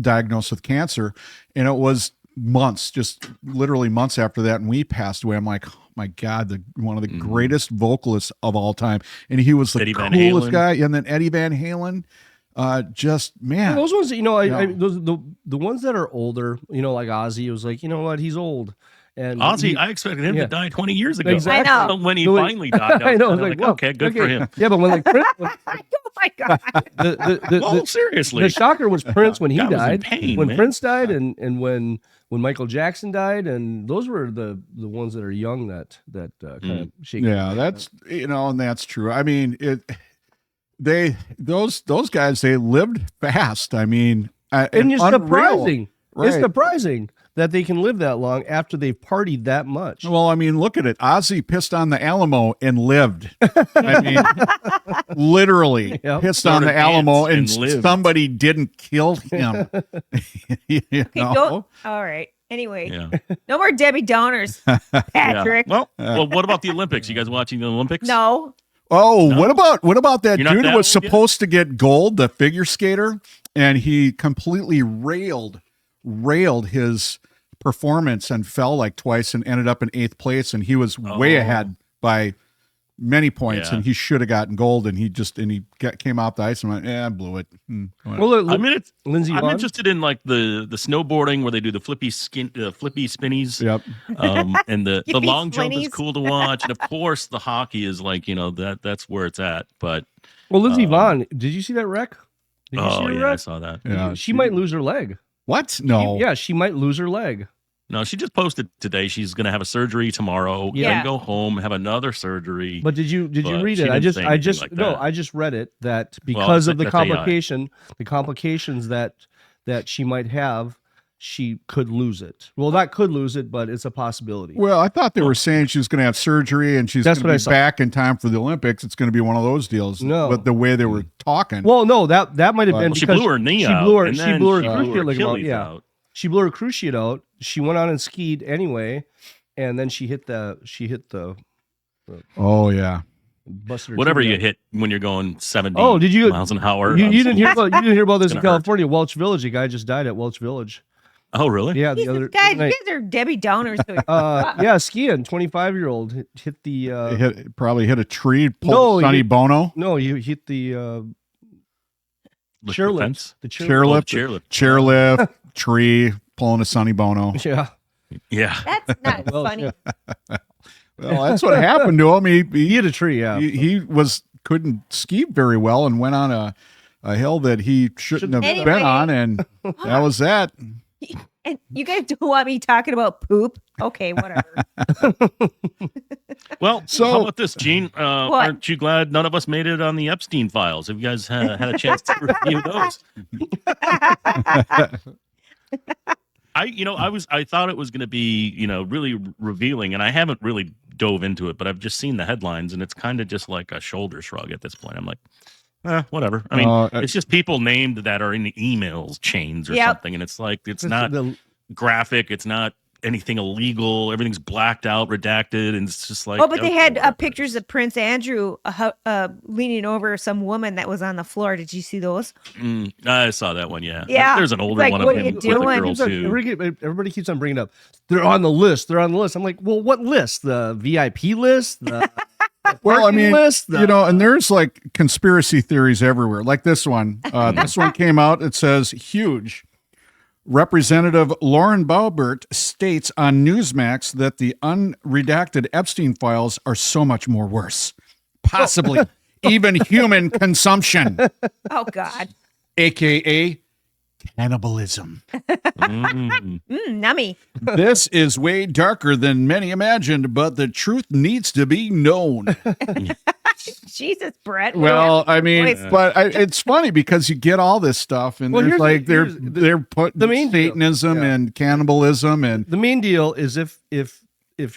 diagnosed with cancer, and it was months, just literally months after that, and we passed away. I'm like, oh my God, one of the greatest vocalists of all time. And he was the Eddie Van coolest Halen. guy. And then Eddie Van Halen, man. those ones. Yeah. Those the ones that are older. Like Ozzy, it was like, you know what, he's old. And Ozzy, he- I expected him yeah. to die 20 years ago. Exactly. I know. When he The way- finally died, I know. was It's like, whoa, okay, good for him. Yeah, but when Prince, Oh my God. Well, seriously. the shocker was Prince when he God was in died. pain, when man. Prince died, and when Michael Jackson died, and those were the ones that are young that kind of shake. Yeah, that's, and that's true. I mean, those guys, they lived fast. I mean, And it's unreal. surprising. Right. It's surprising that they can live that long after they've partied that much. Well, I mean, look at it. Ozzy pissed on the Alamo and lived. I mean, literally Yep. pissed on the Started Alamo, ants and and lived. somebody didn't kill him. Okay, don't. All right. Anyway, Yeah. no more Debbie Downers, Patrick. Yeah. Well, what about the Olympics? You guys watching the Olympics? No. Oh, No? what about that You're not dude who that was old yet? supposed to get gold, the figure skater, and he completely railed his performance and fell like twice and ended up in 8th place, and he was way Oh. ahead by many points, Yeah. and he should have gotten gold, and he came off the ice and went, I blew it. Well, I mean, Lindsey I'm Vonn? interested in like the snowboarding where they do the flippy spinnies. Yep. And the Yippee long jump is splinnies. cool to watch, and of course the hockey is like that's where it's at. But Well, Lindsey Vonn, did you see that wreck? Did you see her yeah, wreck? I saw that. Yeah, She might lose her leg. What? No. Yeah, she might lose her leg. No, she just posted today. She's going to have a surgery tomorrow. Yeah. Then go home, have another surgery. But did you But read she it? I didn't just say I anything just like no, that. I just read it that because of the that's AI. complications that she might have, she could lose it. Well, not could lose it, but it's a possibility. Well, I thought they were saying she was going to have surgery and she's going That's to what I be saw. back in time for the Olympics. It's going to be one of those deals. No. But the way they were talking. Well, no, that might have Well, been she because blew her knee she out. blew her and she then blew her she cruciate ligament out. Achilles Yeah, out. she blew her cruciate out. She went on and skied anyway, and then she hit the Oh, yeah. busted her Whatever tibia. you hit when you're going 70 Oh, did you- miles an hour. You didn't hear about this in It's gonna hurt. California, Welch Village. A guy just died at Welch Village. Oh, really? Yeah, the Jesus, other guys, night. you guys are Debbie Downers. To it. Yeah, skiing. 25-year-old hit the. Probably hit a tree, No, pulled Sonny he- Bono. No, you hit the Lift the chairlift. fence? The Chairlift. Chairlift. Chairlift, tree, pulling a Sonny Bono. Yeah. Yeah. That's not Well, funny. yeah. Well, that's what happened to him. He hit a tree. Yeah. He couldn't ski very well and went on a hill that he shouldn't have Anyway. been on, and that was that. And you guys don't want me talking about poop? Okay, whatever. Well, So- how about this, Gene? What? Aren't you glad none of us made it on the Epstein files? Have you guys had a chance to review those? I thought it was going to be, really revealing, and I haven't really dove into it, but I've just seen the headlines, and it's kind of just like a shoulder shrug at this point. I'm like, whatever. I mean, it's just people named that are in the emails chains or Yep. something, and it's like it's not graphic, it's not anything illegal, everything's blacked out, redacted, and it's just like. Oh, but they okay, had whatever. pictures of Prince Andrew leaning over some woman that was on the floor. Did you see those? I saw that one. Yeah, Yeah. There's an older Like, one of what are him you with a doing? girl too. Everybody keeps on bringing up. They're on the list. They're on the list. I'm like, well, what list? The VIP list? The Well, I parking mean, list? and there's like conspiracy theories everywhere. Like this one. This one came out. It says huge. Representative Lauren Boebert states on Newsmax that the unredacted Epstein files are so much more worse. Possibly even human consumption, Oh God, aka cannibalism. nummy. This is way darker than many imagined, but the truth needs to be known. Jesus, Brett. Well, I mean, Voice. but it's funny because you get all this stuff, and Well, there's here's like the- they're putting the main deal. Satanism Yeah. and cannibalism and The main deal is if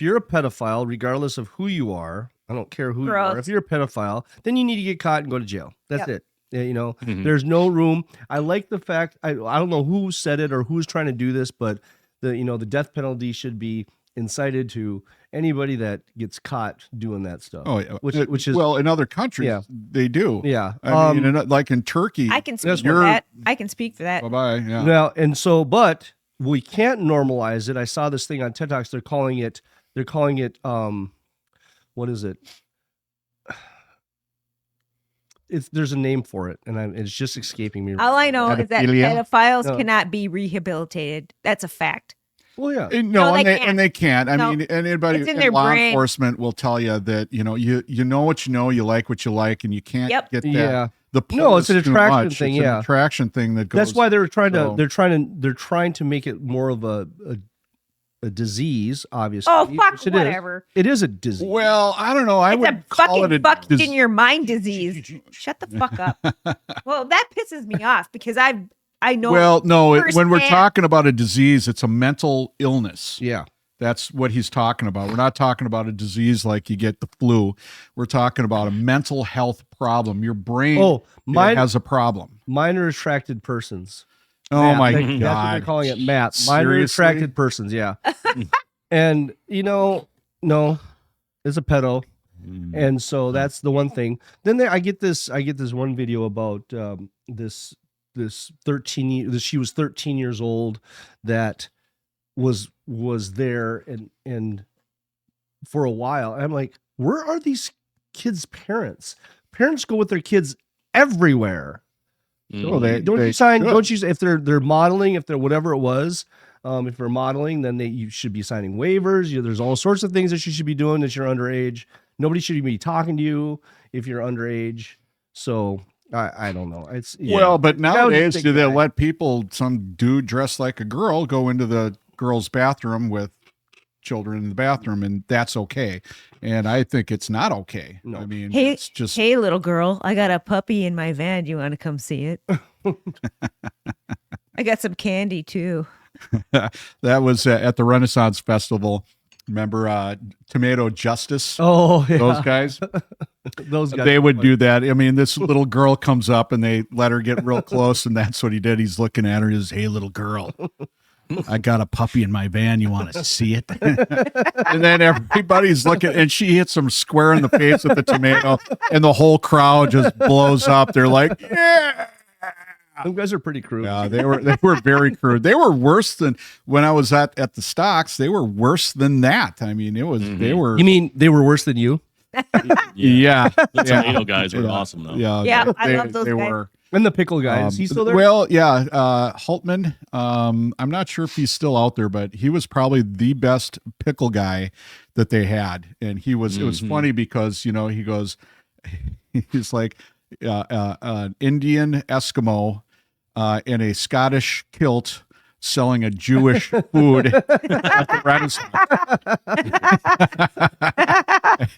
you're a pedophile, regardless of who you are, I don't care who you are. Gross. If you're a pedophile, then you need to get caught and go to jail. That's Yep. it. Yeah, Mhm. There's no room. I like the fact I don't know who said it or who's trying to do this, but the death penalty should be incited to anybody that gets caught doing that stuff. oh yeah, which is well in other countries Yeah. they do. yeah. I mean, like in Turkey. I can speak That's for you're- that. I can speak for that. Bye bye. Yeah. Now, and so, but we can't normalize it. I saw this thing on TED Talks. They're calling it, what is it? There's a name for it, and it's just escaping me. All I know is that Pedophilia? pedophiles No. cannot be rehabilitated. That's a fact. Well, yeah. No, No, and they they can't. and they can't. I No. mean, anybody It's in in their law brain. enforcement will tell you that you know what you know, you like what you like, and you can't Yep. get that. Yeah. The No, it's an pull is too attraction much. thing, It's yeah. an attraction thing that goes. That's why they're trying to. so- They're trying to make it more of a disease. Obviously. Oh fuck, which it is. whatever. It is a disease. Well, I don't know. I It's would a call it fucking a fucked dis- in your mind disease. Shut the fuck up. Well, that pisses me off because I know. Well, no, when we're firsthand. talking about a disease, it's a mental illness. Yeah. That's what he's talking about. We're not talking about a disease like you get the flu. We're talking about a mental health problem. Your brain Oh, has a problem. minor attracted persons. Oh my That's what they're God. calling it, MAP. Minor Seriously? attracted persons. Yeah. And no, it's a pedo. And so that's the one thing. Then I get this one video about this 13 she was 13 years old that was there and for a while. And I'm like, where are these kids' parents? Parents go with their kids everywhere. Well, Don't you sign? Don't you? If they're modeling, if they're whatever it was, if they're modeling, then you should be signing waivers. There's all sorts of things that you should be doing that you're underage. Nobody should be talking to you if you're underage. So I don't know. It's Well, but nowadays, big do they guy. let some dude dressed like a girl go into the girl's bathroom with children in the bathroom, and that's okay? And I think it's not okay. No. I mean, Hey, it's just hey, little girl, I got a puppy in my van. Do you want to come see it? I got some candy too. that was at the Renaissance Festival. Remember Tomato Justice? Oh, yeah. Those guys? Those guys. They would do that. I mean, this little girl comes up and they let her get real close, and that's what he did. He's looking at her. He says, "Hey, little girl, I got a puppy in my van. You want to see it?" And then everybody's looking, and she hits him square in the face with the tomato, and the whole crowd just blows up. They're like, "Yeah." Those guys are pretty crude. Yeah, they were very crude. They were worse than when I was at the stocks. They were worse than that. I mean, it was they were. You mean they were worse than you? Yeah, The tomato guys were awesome though. Yeah, Yeah, I love those they guys. were. And the pickle guy. Is he still there? Well, yeah, Hultman. I'm not sure if he's still out there, but he was probably the best pickle guy that they had, and he was. It was funny because he goes, he's like an Indian Eskimo in a Scottish kilt selling a Jewish food at the Renaissance.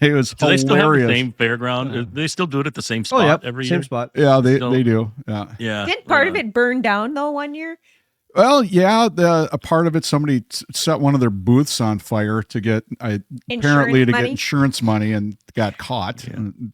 It was Do they still have the hilarious. same fairground? Do they still do it at the same spot Oh, yeah. every Same year? spot. Yeah, they Still- do. Yeah. Yeah. Didn't part of it burn down though one year? Well, yeah, a part of it, somebody set one of their booths on fire to get apparently to money? get insurance money and got caught.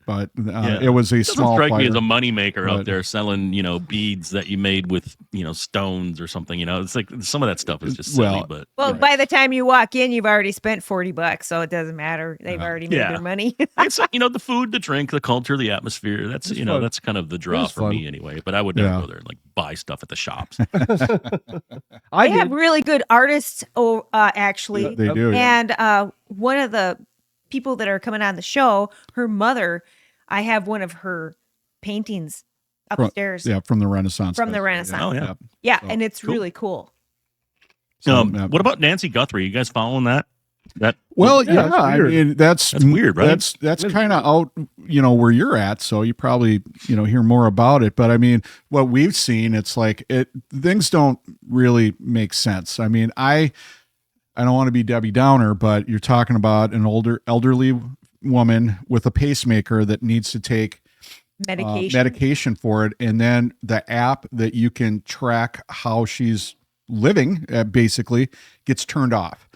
But Yeah. it was a Doesn't small strike fire. me as a moneymaker But- out there selling, beads that you made with, stones or something. It's like some of that stuff is just silly, Well, but Well, by the time you walk in, you've already spent $40, so it doesn't matter. They've already made Yeah. their money. it's the food, the drink, the culture, the atmosphere. That's fun. that's kind of the draw is for fun. me anyway. But I would never Yeah. go there and like buy stuff at the shops. I They have did. really good artists, actually. They do. Yeah. And one of the people that are coming on the show, her mother, I have one of her paintings upstairs. Yeah, from the Renaissance. From the Festival. Renaissance. Oh, yeah. Yeah, Oh, and it's cool. really cool. So, What about Nancy Guthrie? You guys following that? Well, Yeah, yeah, that's I weird. mean that's weird, right? That's kind of out, where you're at, so you probably hear more about it. But I mean, what we've seen, it's like things don't really make sense. I mean, I don't want to be Debbie Downer, but you're talking about an elderly woman with a pacemaker that needs to take medication for it, and then the app that you can track how she's living basically gets turned off.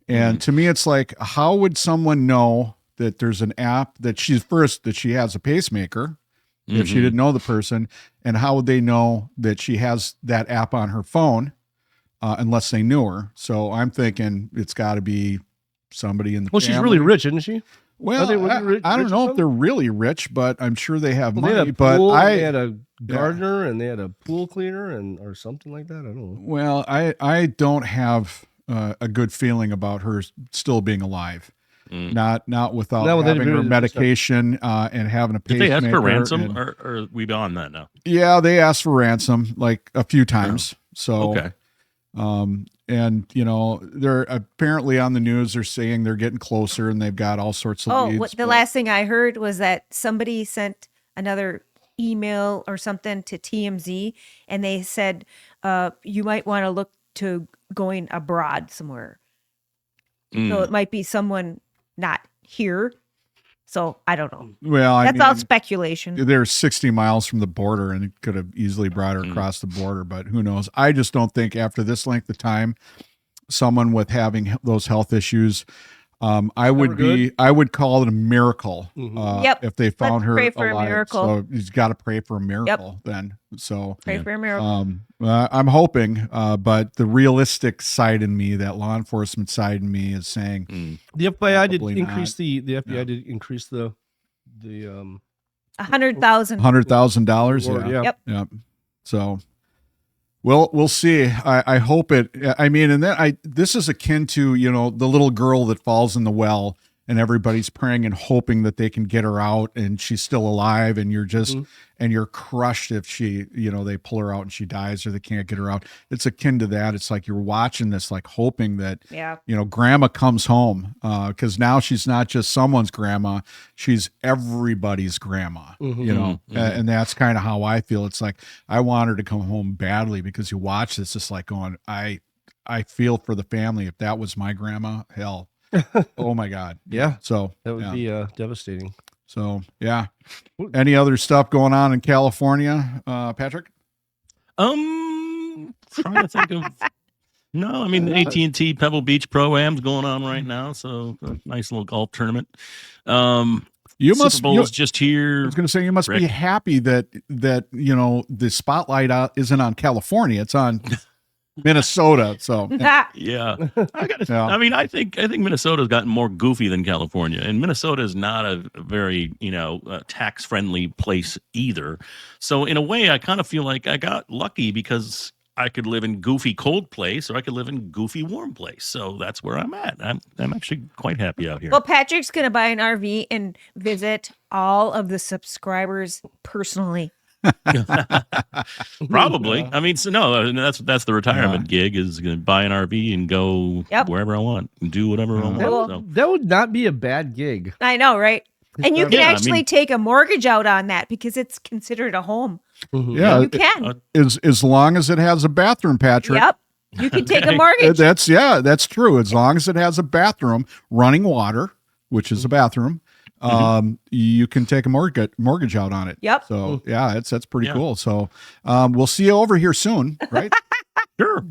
And to me, it's like, how would someone know that there's an app that she has a pacemaker if she didn't know the person? And how would they know that she has that app on her phone unless they knew her? So I'm thinking it's got to be somebody in the Well, she's family. really rich, isn't she? Well, Are they really rich- I don't rich know or if they're really rich, but I'm sure they have Well, they money. had a But pool, I they had a gardener, and they had a pool cleaner, or something like that. I don't know. Well, I don't have a good feeling about her still being alive. Not without No, they having her really- medication and having a Did pacemaker. they ask for ransom, and- or are we beyond that now? yeah, they asked for ransom like a few times. So, Okay. and they're apparently on the news. They're saying they're getting closer, and they've got all sorts of leads. The last thing I heard was that somebody sent another email or something to TMZ, and they said you might want to look to going abroad somewhere. So it might be someone not here. So I don't know. Well, I That's all mean, speculation. they're 60 miles from the border, and it could have easily brought her across the border, but who knows? I just don't think after this length of time, someone with having those health issues, I would good? I would call it a miracle. Mhm. Yep. If they found her pray for a alive. miracle. So he's got to pray for a miracle then. So Pray Yeah. for a miracle. I'm hoping, but the realistic side in me, that law enforcement side in me, is saying Mm. The FBI did Probably increase not. the FBI No. did increase the $100,000. $100,000. reward, Yeah. Yep. Yeah. So we'll see. I hope it. I mean, and then this is akin to, the little girl that falls in the well and everybody's praying and hoping that they can get her out and she's still alive, and you're just and you're crushed if she, they pull her out and she dies or they can't get her out. It's akin to that. It's like you're watching this, like hoping that Yeah. grandma comes home, because now she's not just someone's grandma, she's everybody's grandma. And that's kind of how I feel. It's like I want her to come home badly, because you watch this, it's like going, I feel for the family. If that was my grandma, hell. Oh my God. Yeah. So that would be devastating. So yeah. Any other stuff going on in California, Patrick? Trying to think of. No, I mean the AT&T Pebble Beach Pro-Am's going on right now, so a nice little golf tournament. You Super must. Bowl's just here. I was going to say you must be happy that the spotlight isn't on California; it's on Minnesota. So Yeah, I got to. I mean, I think Minnesota's gotten more goofy than California, and Minnesota is not a very tax friendly place either. So in a way, I kind of feel like I got lucky, because I could live in goofy cold place, or I could live in goofy warm place. So that's where I'm at. I'm actually quite happy out here. Well, Patrick's going to buy an RV and visit all of the subscribers personally. Probably. I mean, so no, that's the retirement gig, is going to buy an RV and go wherever I want and do whatever I want. So. That would not be a bad gig. I know, right? And you can Yeah, I actually mean- take a mortgage out on that, because it's considered a home. yeah, You can. as long as it has a bathroom, Patrick. Yep. You can take a mortgage. That's true. As long as it has a bathroom, running water, which is a bathroom, you can take a mortgage out on it. Yep. So yeah, that's pretty cool. So we'll see you over here soon, right? Sure.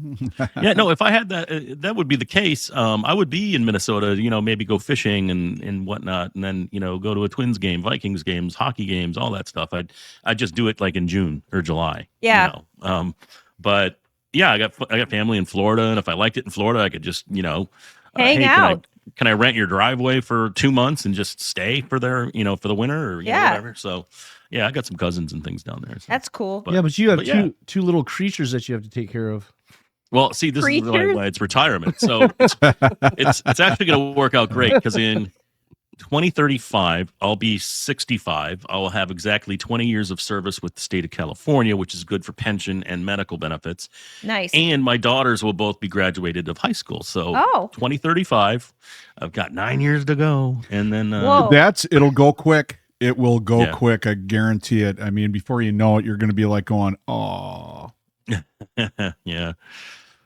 Yeah, no, if I had that, that would be the case. I would be in Minnesota, Mm-hmm. maybe go fishing and whatnot, and then, go to a Twins game, Vikings games, hockey games, all that stuff. I'd just do it like in June or July. Yeah. But yeah, I got family in Florida, and if I liked it in Florida, I could just, Hang hey, out. Can I rent your driveway for 2 months and just stay for for the winter, or whatever. So yeah, I got some cousins and things down there. So. That's cool. But you have two little creatures that you have to take care of. Well, see, this is Creatures? really why it's retirement. So it's actually going to work out great, because in 2035, I'll be 65. I will have exactly 20 years of service with the state of California, which is good for pension and medical benefits. Nice. And my daughters will both be graduated of high school. So 2035, I've got 9 years to go. And then Whoa. It'll go quick. It will go Yeah. quick. I guarantee it. I mean, before you know it, you're going to be like going, oh. yeah.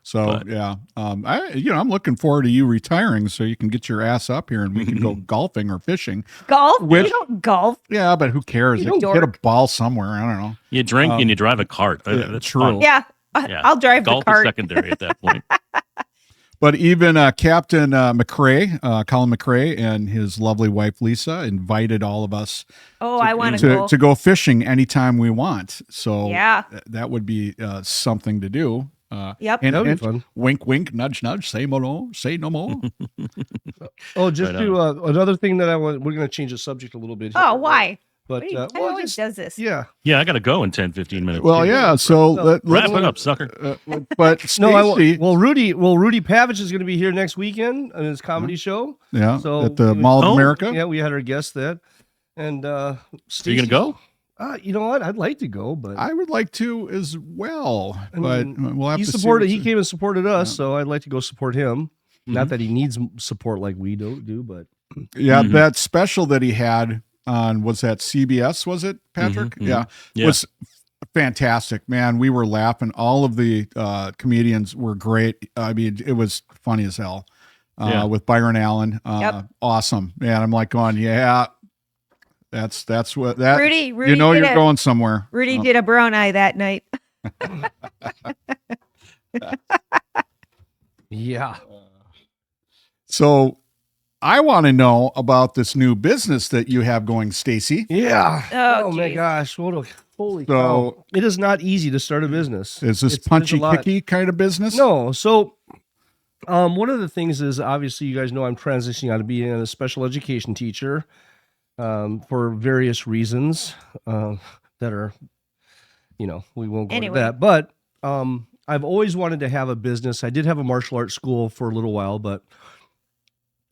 So yeah, I'm looking forward to you retiring so you can get your ass up here and we can go golfing or fishing. Golf? Which- You don't golf. Yeah, but who cares? You You hit a ball somewhere. I don't know. You drink and you drive a cart. That's true. fun. Yeah. Yeah. I'll drive Golf the cart. is secondary at that point. But even Captain McRae, Colin McRae, and his lovely wife Lisa invited all of us Oh, I want to go. to go fishing anytime we want. So Yeah. that would be something to do. Yep. And, That would be and fun. wink, wink, nudge, nudge. Say no, say no more. Oh, just Right to another thing that I want. We're going to change the subject a little bit. Oh, here. why? But What do you- well, always just- does this. yeah. Yeah, I got to go in 10, 15 minutes. Well, yeah. So let's Wrap it up, sucker. But Stacy, No, I won't. Well, Rudy Pavich is going to be here next weekend on his comedy show. yeah, So at the Mall of Oh, America. Yeah, we had our guest that, and Are you going to go? You know what? I'd like to go, but I would like to as well, I but mean, we'll have he to supported. see He came and supported us, so I'd like to go support him. Mm-hmm. Not that he needs support like we do, but Yeah, Mhm. that special that he had on, was that CBS? Was it, Patrick? Mhm, mhm. Yeah, Yeah. was fantastic, man. We were laughing. All of the comedians were great. I mean, it was funny as hell. Yeah. With Byron Allen, Yep. awesome, man. I'm like going, yeah, that's what that. Rudy you know, did you're going somewhere. Rudy did a brown eye that night. yeah. So I want to know about this new business that you have going, Stacy. Yeah. Oh, my geez. gosh. Holy So- cow. It is not easy to start a business. Is this There's a punchy lot. kicky kind of business? No. So, one of the things is obviously you guys know I'm transitioning out of being a special education teacher for various reasons that are, we won't go Anyway. into that. But I've always wanted to have a business. I did have a martial arts school for a little while, but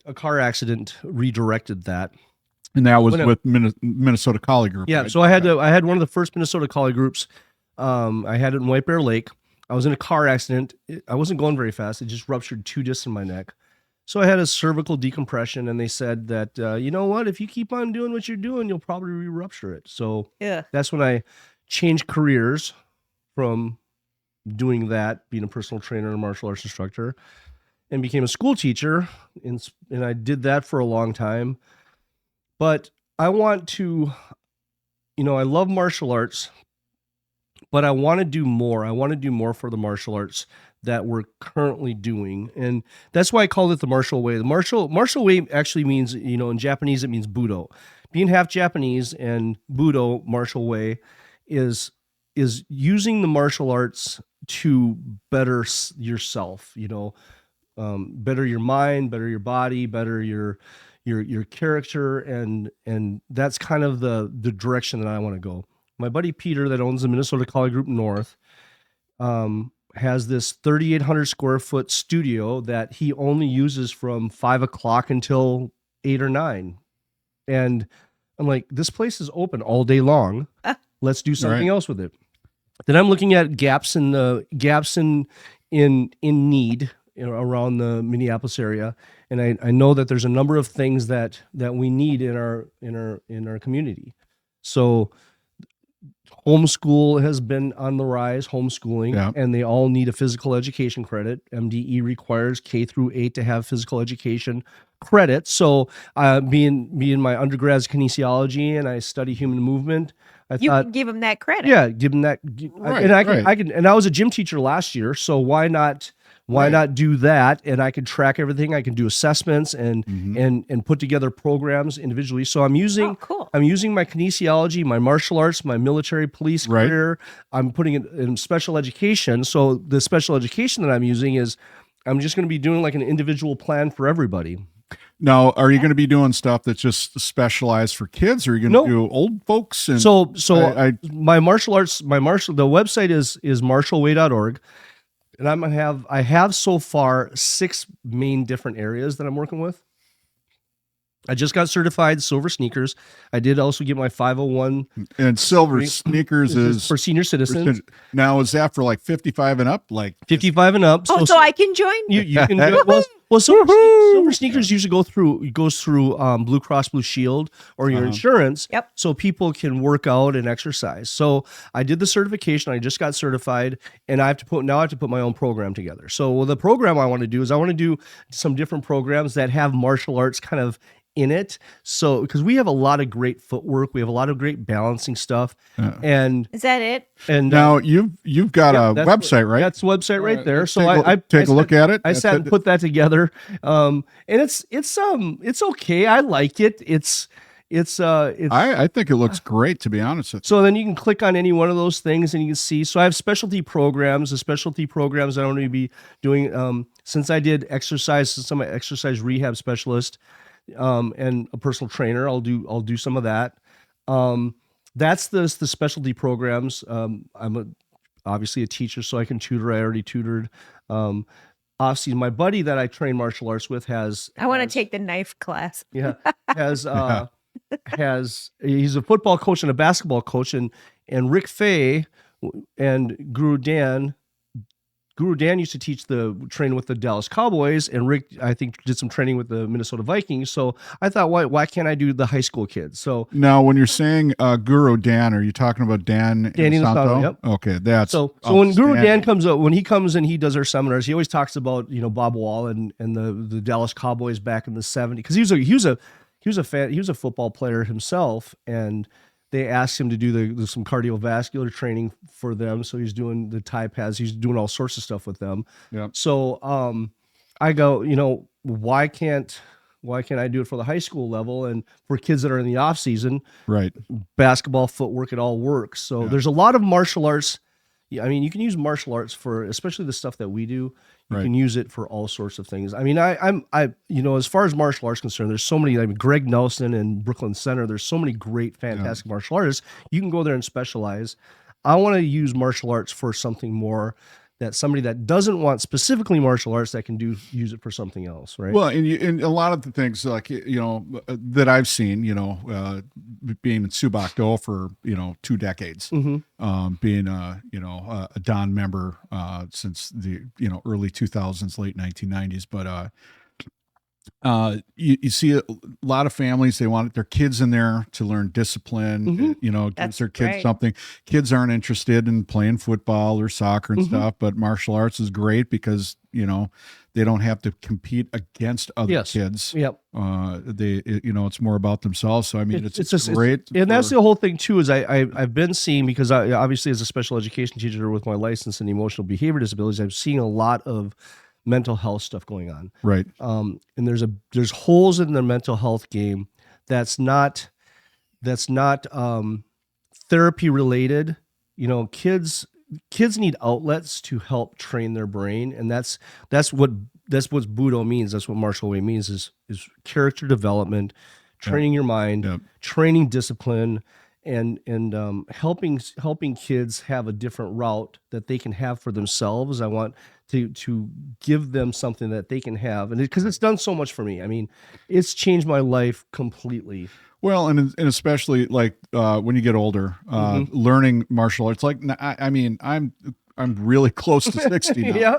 a car accident redirected that. And that was When it- with Minnesota Collie Group. Yeah, right? so I had one of the first Minnesota Collie groups. I had it in White Bear Lake. I was in a car accident. I wasn't going very fast. It just ruptured 2 discs in my neck. So I had a cervical decompression, and they said that, you know what, if you keep on doing what you're doing, you'll probably re-rupture it. So Yeah. that's when I changed careers from doing that, being a personal trainer and a martial arts instructor, and became a school teacher. And I did that for a long time. But I want to, I love martial arts, but I want to do more. I want to do more for the martial arts that we're currently doing. And that's why I called it the martial way. The martial way actually means, in Japanese, it means Budo. Being half Japanese and Budo, martial way, is using the martial arts to better yourself, better your mind, better your body, better your character. And that's kind of the direction that I want to go. My buddy Peter that owns the Minnesota Collie Group North has this 3,800 square foot studio that he only uses from 5 o'clock until 8 or 9. And I'm like, this place is open all day long. Let's do something else with it. Then I'm looking at gaps in need around the Minneapolis area, and I know that there's a number of things that we need in our community. So homeschool has been on the rise, homeschooling, Yeah. and they all need a physical education credit. MDE requires K through 8 to have physical education credit. So being my undergrad's kinesiology and I study human movement, I You thought, can give them that credit. yeah, give them that. Right, And I right. can, and I was a gym teacher last year, so why not do that? And I can track everything. I can do assessments and put together programs individually. So I'm using Oh, cool. I'm using my kinesiology, my martial arts, my military police Right. career. I'm putting it in special education. So the special education that I'm using is I'm just going to be doing like an individual plan for everybody. Now, are you going to be doing stuff that's just specialized for kids, or are you going to No. do old folks? And So I- the website is martialway.org. And I have so far 6 main different areas that I'm working with. I just got certified silver sneakers. I did also get my 501 and silver sneakers is for senior citizens, now is that for like 55 and up? Like 55 and up. Oh, so I can join? you can do it. Well, silver sneakers usually goes through Blue Cross Blue Shield or your insurance. Yep. So people can work out and exercise. So I did the certification. I just got certified, and I have to put my own program together. So the program I want to do is I want to do some different programs that have martial arts kind of in it. So because we have a lot of great footwork, we have a lot of great balancing stuff, and Is that it? now you've got a that's website, right? That's the website right there. So take a look at it. I sat and put that together, and it's okay. I like it. It's I think it looks great, to be honest with you. so then you can click on any one of those things and you can see. So I have specialty programs. The specialty programs I want to be doing since I did exercise, since I'm an exercise rehab specialist and a personal trainer. I'll do some of that. That's the specialty programs. I'm obviously a teacher, so I can tutor. I already tutored. Obviously, my buddy that I train martial arts with I want to take the knife class. He's a football coach and a basketball coach, and Rick Fay and Guru Dan used to train with the Dallas Cowboys, and Rick, I think, did some training with the Minnesota Vikings. So I thought, why can't I do the high school kids? So Now, when you're saying Guru Dan, are you talking about Dan Danny Santo? Santo, yep. Okay, that's So when Guru outstanding. Dan comes up, when he comes and he does our seminars, he always talks about Bob Wall and the Dallas Cowboys back in the '70s, because he was a football player himself, and they asked him to do some cardiovascular training for them. So he's doing the Thai pads. He's doing all sorts of stuff with them. Yeah. So I go, why can't Why can't I do it for the high school level? And for kids that are in the off season, Right. basketball, footwork, it all works. So Yeah. there's a lot of martial arts. Yeah, I mean, you can use martial arts for, especially the stuff that we do. You Right. can use it for all sorts of things. I mean, as far as martial arts concerned, there's so many. I mean, Greg Nelson in Brooklyn Center. There's so many great, fantastic martial artists. You can go there and specialize. I want to use martial arts for something more that somebody that doesn't want specifically martial arts that can use it for something else, right? Well, and a lot of the things like, that I've seen, being in Subak-do for, 2 decades, being a Don member since the, early 2000s, late 1990s. But you see a lot of families, they want their kids in there to learn discipline, gives That's their kids right. something. Kids aren't interested in playing football or soccer and stuff, but martial arts is great because, they don't have to compete against other kids. Yep. It's more about themselves. So, I mean, it's just great. and that's the whole thing too, is I've been seeing, because I obviously as a special education teacher with my license in emotional behavior disabilities, I'm seeing a lot of mental health stuff going on. Right. And there's holes in the mental health game that's not therapy related. Kids need outlets to help train their brain, and that's what Budo means. That's what martial way means is character development, training your mind, training discipline, and helping kids have a different route that they can have for themselves. I want to give them something that they can have, and because it's done so much for me. I mean, it's changed my life completely. Well, and especially like when you get older, learning martial arts. Like, I mean, I'm really close to 60 now. Yeah.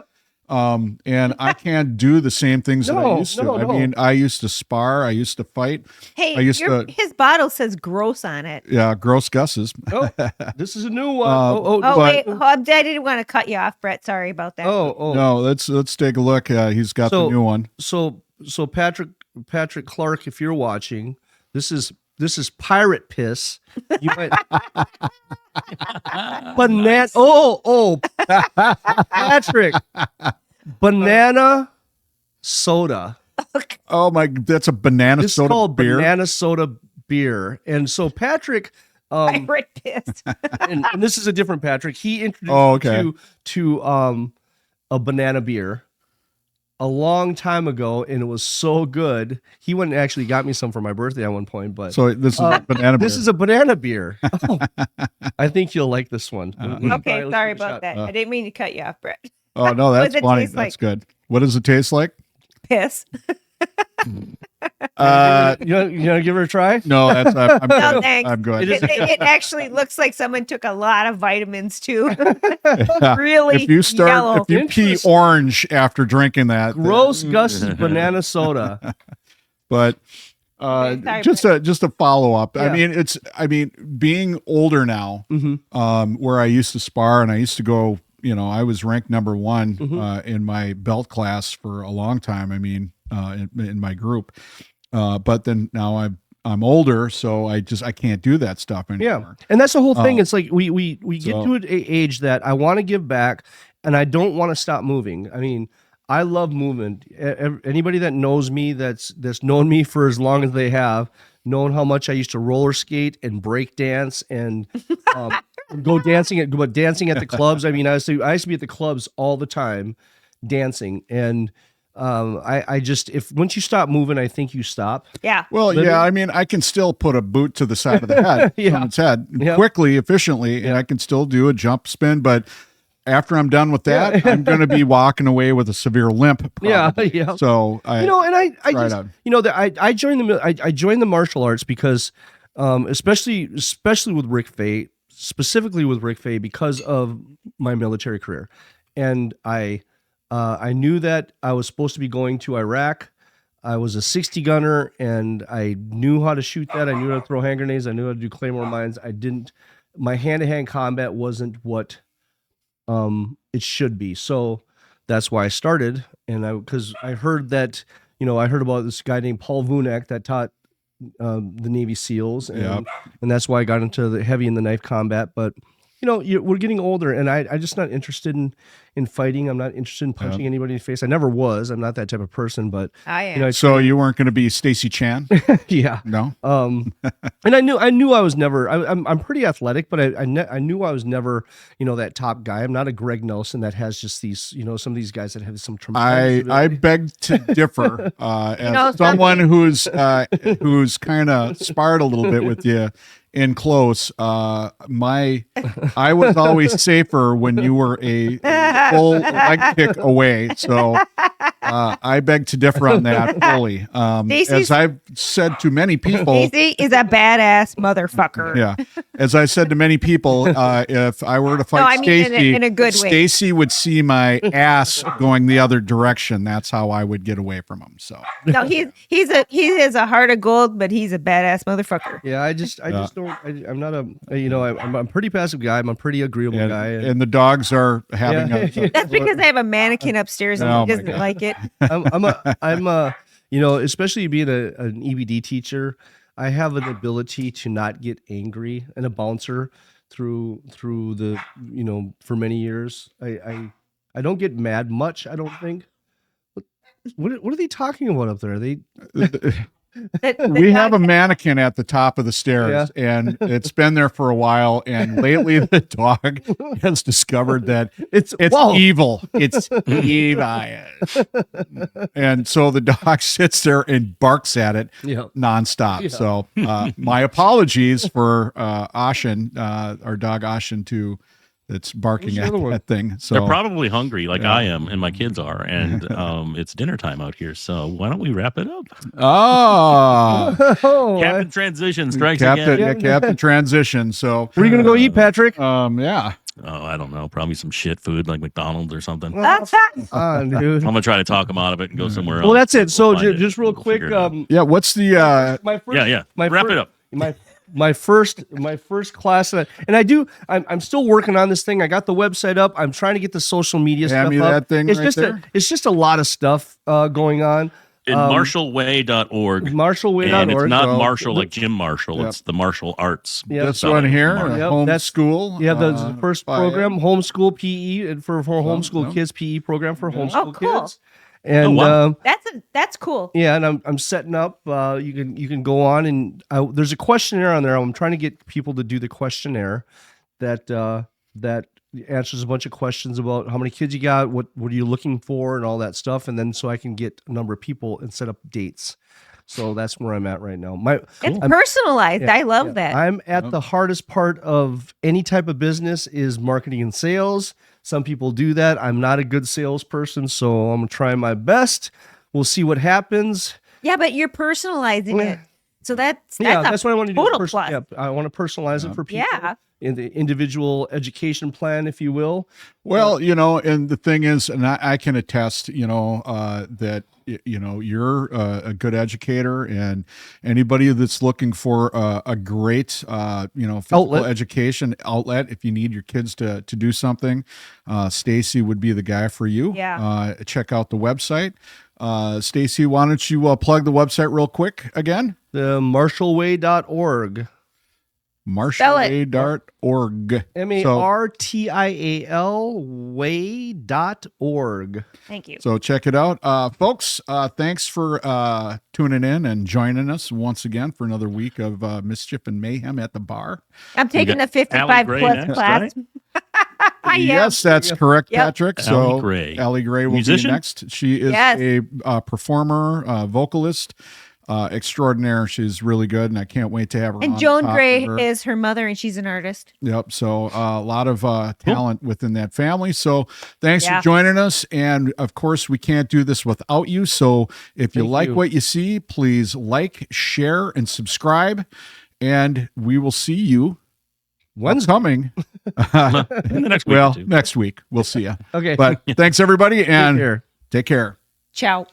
And I can't do the same things that I used to. No. I mean, I used to spar, I used to fight. Hey, I used his bottle says gross on it. Yeah, gross gusses. Oh, this is a new one. Oh, but- wait. I didn't want to cut you off, Brett. Sorry about that. Oh. No, let's take a look. He's got the new one. So Patrick Clark, if you're watching, this is pirate piss. You might banana. Oh, Patrick, banana soda. Oh my, that's a banana This is soda called beer. banana soda beer. And so Patrick, Pirate piss. and this is a different Patrick. He introduced me to a banana beer a long time ago, and it was so good. He went and actually got me some for my birthday at one point. But So this is a banana beer. this is a banana beer. Oh, I think you'll like this one. Okay, sorry about that. I didn't mean to cut you off, Brett. Oh no, What that's does it funny. taste That's like? good. What does it taste like? Piss. You want to give her a try? No, that's I'm No, good. thanks. I'm good. It actually looks like someone took a lot of vitamins too. Yeah. Really If you yellow. if you pee Interesting. orange after drinking that, Gross Gus's banana soda. but Okay, just a follow up. Yeah. I mean, being older now, where I used to spar and I used to go, I was ranked number 1 in my belt class for a long time. I mean, in my group, but then now I'm older, so I can't do that stuff anymore. Yeah, and that's the whole thing. It's like we get so- to an age that I want to give back, and I don't want to stop moving. I mean, I love movement. Anybody that knows me, that's known me for as long as they have, known how much I used to roller skate and break dance and go dancing at the clubs. I mean, I used to be at the clubs all the time, dancing, and I just, if once you stop moving, I think you stop. Yeah. Well, Living. yeah, I mean, I can still put a boot to the side of the head, Yeah. from its head, Yeah. quickly, efficiently, and I can still do a jump spin. But after I'm done with that, I'm going to be walking away with a severe limp. Probably. Yeah. So And I Right just, on. I joined the martial arts because, especially with Rick Fay, specifically with Rick Fay, because of my military career, and I knew that I was supposed to be going to Iraq. I was a 60 gunner, and I knew how to shoot that. I knew how to throw hand grenades. I knew how to do claymore mines. My hand-to-hand combat wasn't what it should be. So that's why I started. And because I heard that, I heard about this guy named Paul Vunek that taught the Navy SEALs, and that's why I got into the heavy and the knife combat. But we're getting older, and I'm just not interested in fighting. I'm not interested in punching anybody in the face. I never was. I'm not that type of person, but I am. So you weren't going to be Stacy Chan? yeah. No. And I knew I was never. I'm pretty athletic, but I knew I was never, that top guy. I'm not a Greg Nelson that has just these, some of these guys that have some tremendous. I beg to differ. As someone who's kind of sparred a little bit with you in close, I was always safer when you were a full leg kick away. So I beg to differ on that fully. As I've said to many people, Stacy is a badass motherfucker. yeah. As I said to many people, if I were to fight Stacy, in a good way. Stacy would see my ass going the other direction. That's how I would get away from him. So No, he has a heart of gold, but he's a badass motherfucker. Yeah, I just don't. I'm not I'm a pretty passive guy. I'm a pretty agreeable guy. and the dogs are having That's because I have a mannequin upstairs and Oh he my doesn't God. like it. I'm especially being an EBD teacher, I have an ability to not get angry and a bouncer through the, for many years. I don't get mad much. I don't think. What are they talking about up there? we have a mannequin at the top of the stairs, and it's been there for a while. And lately, the dog has discovered that it's evil. It's evil, and so the dog sits there and barks at it nonstop. Yeah. So, my apologies for Ashen, our dog Ashen, too. That's barking at that thing. So they're probably hungry, like I am, and my kids are, and it's dinner time out here. So why don't we wrap it up? Captain Transition strikes again. Yeah, Captain Transition. So where are you gonna go eat, Patrick? Yeah. Oh, I don't know. Probably some shit food like McDonald's or something. Dude. I'm gonna try to talk them out of it and go somewhere else. Well, that's it. So We'll find just real We'll quick, figure it out. What's the my first, wrap it up. My first class, and I'm still working on this thing. I got the website up. I'm trying to get the social media stuff up. that thing it's right just there? it's just a lot of stuff going on. In marshallway.org. Marshallway.org. And it's not So- Marshall like Jim Marshall. It's the Martial Arts. Yep. this one here, Yep, homeschool. Yeah, the first by- program, homeschool PE, and for homeschool kids PE program for homeschool cool. kids. And wow. That's cool. yeah, and I'm setting up. You can go on and there's a questionnaire on there. I'm trying to get people to do the questionnaire that answers a bunch of questions about how many kids you got, what are you looking for, and all that stuff. And then so I can get a number of people and set up dates. So that's where I'm at right now. It's personalized. I love that. I'm at the hardest part of any type of business is marketing and sales. Some people do that. I'm not a good salesperson, so I'm gonna try my best. We'll see what happens. Yeah, but you're personalizing it. So that's what I want to do. total plus. Yeah, I want to personalize it for people. Yeah. In the individual education plan, if you will. Well, and the thing is, and I can attest, that, you're a good educator, and anybody that's looking for a great, physical education outlet, if you need your kids to do something, Stacy would be the guy for you. Yeah. Check out the website. Stacy, why don't you plug the website real quick again? The marshallway.org. marshallway.org. MARTIAL way.org. Thank you. So check it out. Folks, thanks for tuning in and joining us once again for another week of mischief and mayhem at the bar. I'm taking the Allie 55 Gray plus next, class. I am. Yes, that's correct, Yep. Patrick. Allie So Gray. Allie Gray will Musician? be next. She is Yes. a performer, vocalist extraordinaire. She's really good, and I can't wait to have her on And to Joan talk to Gray her. is her mother, and she's an artist. Yep. So a lot of talent within that family. So thanks Yeah. for joining us. And of course, we can't do this without you. So if you Thank like you. what you see, please like, share, and subscribe. And we will see you When's coming. In the next week or Well, two. next week. We'll see you. okay? But thanks, everybody, and Take care. take care. Ciao.